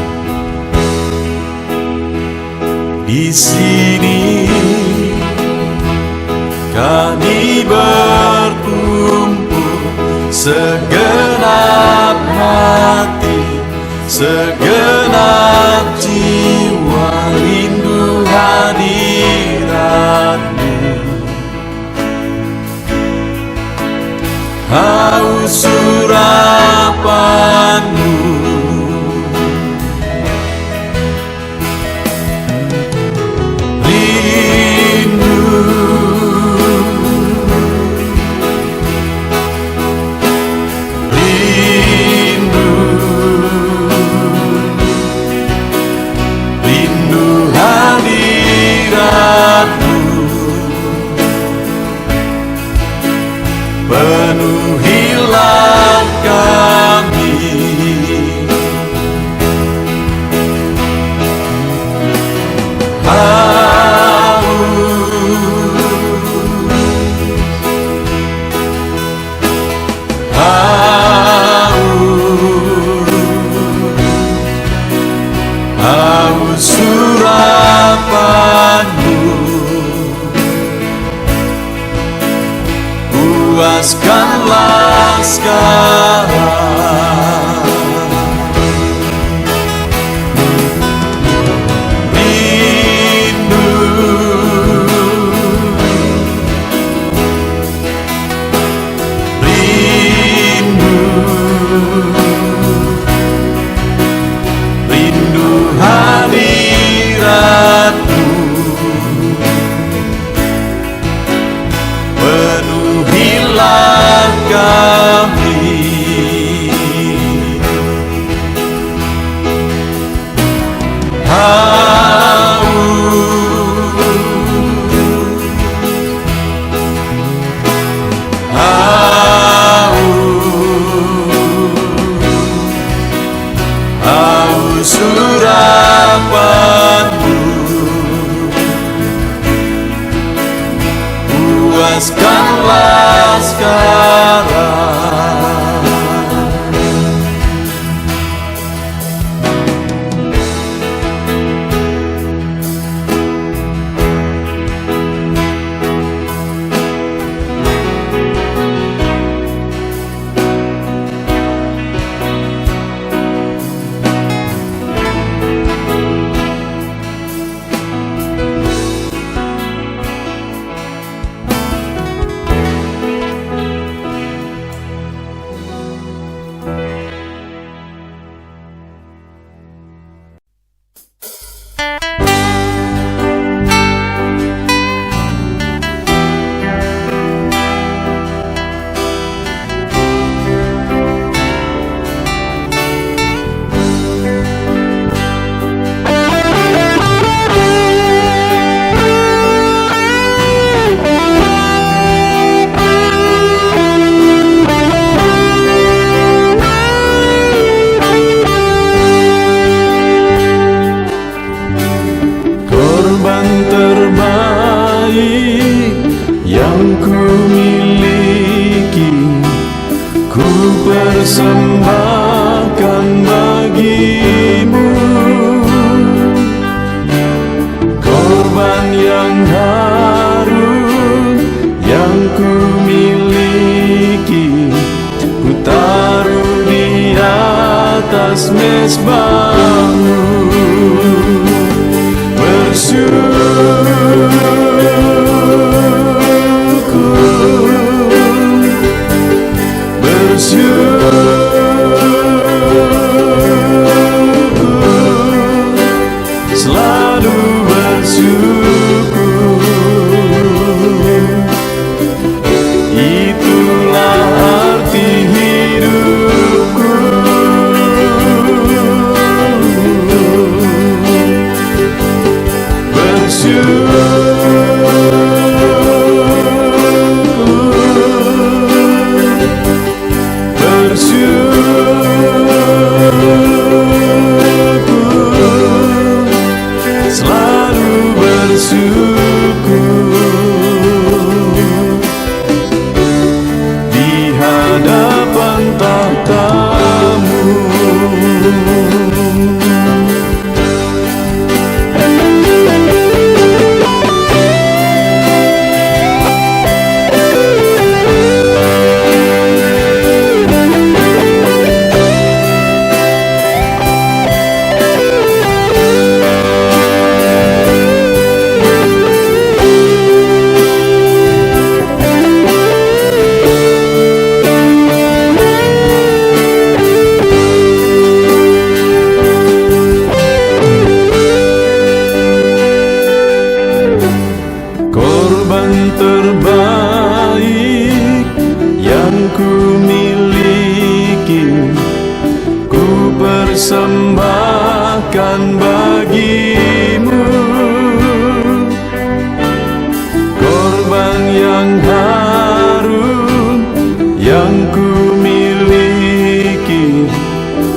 Di sini kami berkumpul, segenap hati, segenap jiwa, rindu hadirat-Mu. Haus urapan-Mu, rindu, rindu, rindu hadirat-Mu. Penuhilah kami, haus urapan-Mu. Puaskanlah sekarang. Rindu, rindu, rindu hadirat-Mu. Penuhilah kami, haus urapan-Mu. Puaskanlah sekarang. persembahkan bagimu korban yang harum yang ku miliki, ku taruh di atas mezbahmu. Selalu bersyukur, itulah arti hidupku. persembahkan bagimu korban yang harum yang ku miliki,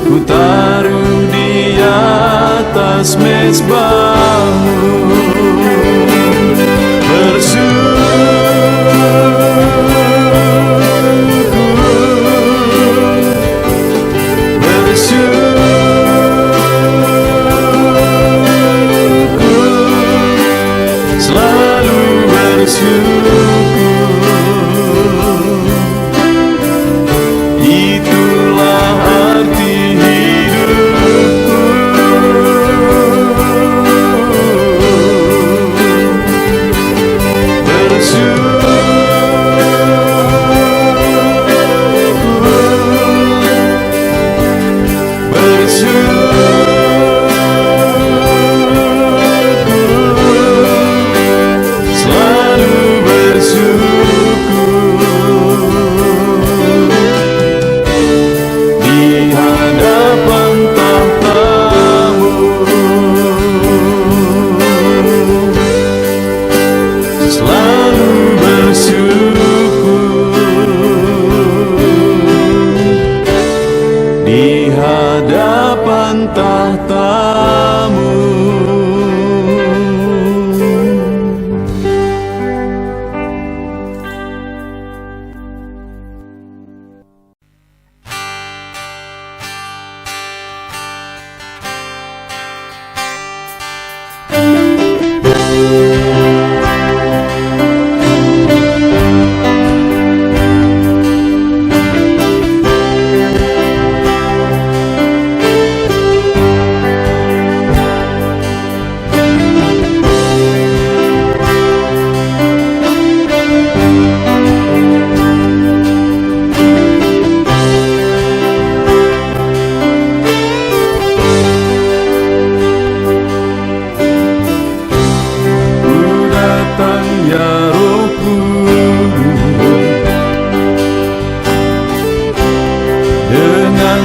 ku taruh di atas mezbahmu.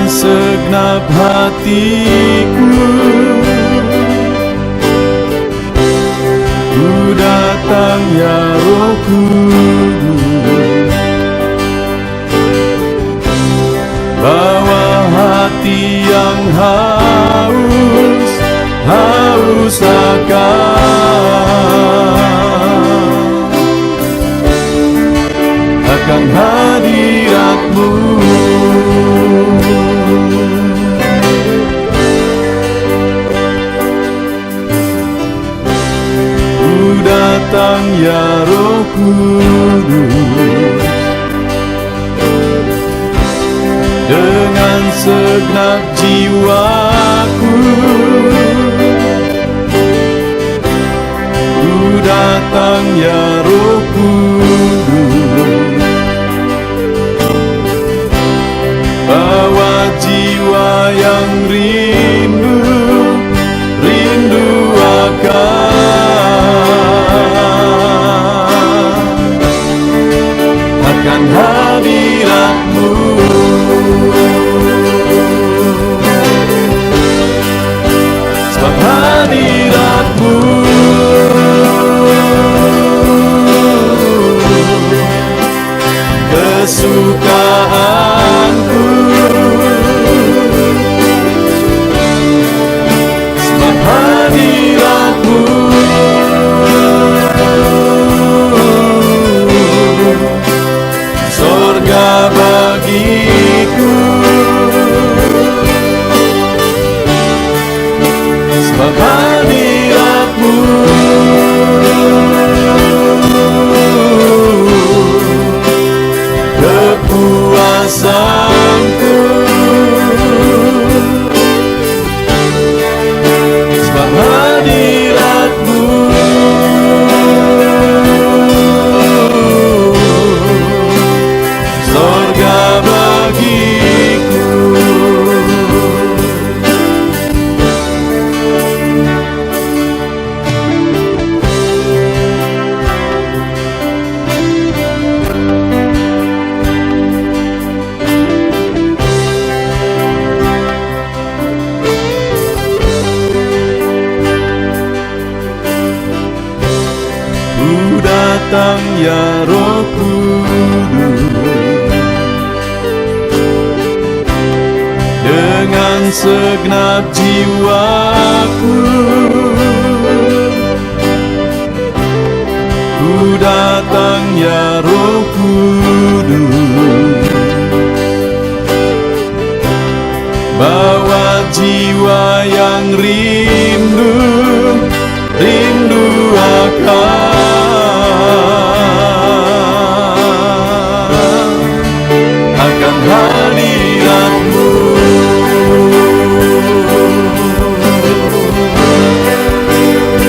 Segenap hatiku ku datang ya Roh Kudus, bawa hati yang haus akan hadirat-Mu. Datang ya Roh Kudus, dengan segenap jiwaku ku datang ya Roh Kudus, bawa jiwa yang rindu akan hadirat-Mu. Sebab hadirat-Mu kesukaanku, sebab hadirat-Mu surga bagiku, sebab hadirat-Mu kepuasanku, sebab hadirat-Mu surga bagiku. datang ya Roh Kudus, dengan segenap jiwaku ku datang ya Roh Kudus, bawa jiwa yang rindu akan hadirat-Mu.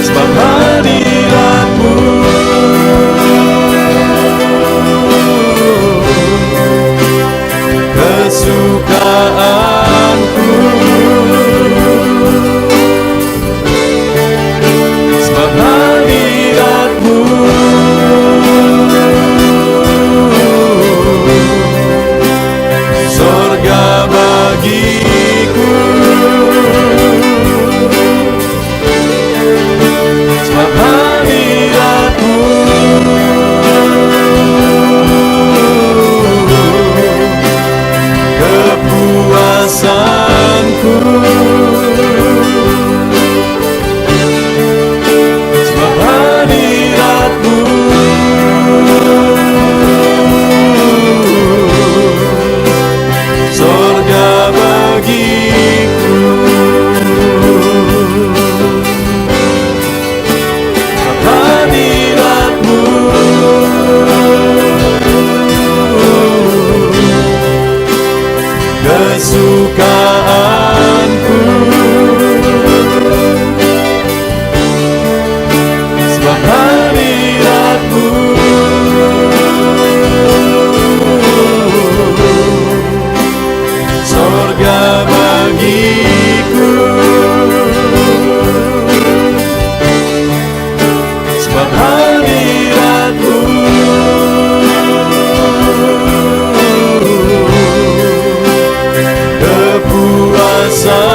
Sebab hadirat-Mu kesukaanku, sebab hadirat-Mu sorga bagiku, sebab hadirat-Mu kepuasanku, sebab hadirat-Mu sorga bagiku, sebab hadirat-Mu kesukaanku, sebab hadirat-Mu sorga bagiku, sebab hadirat-Mu kepuasan.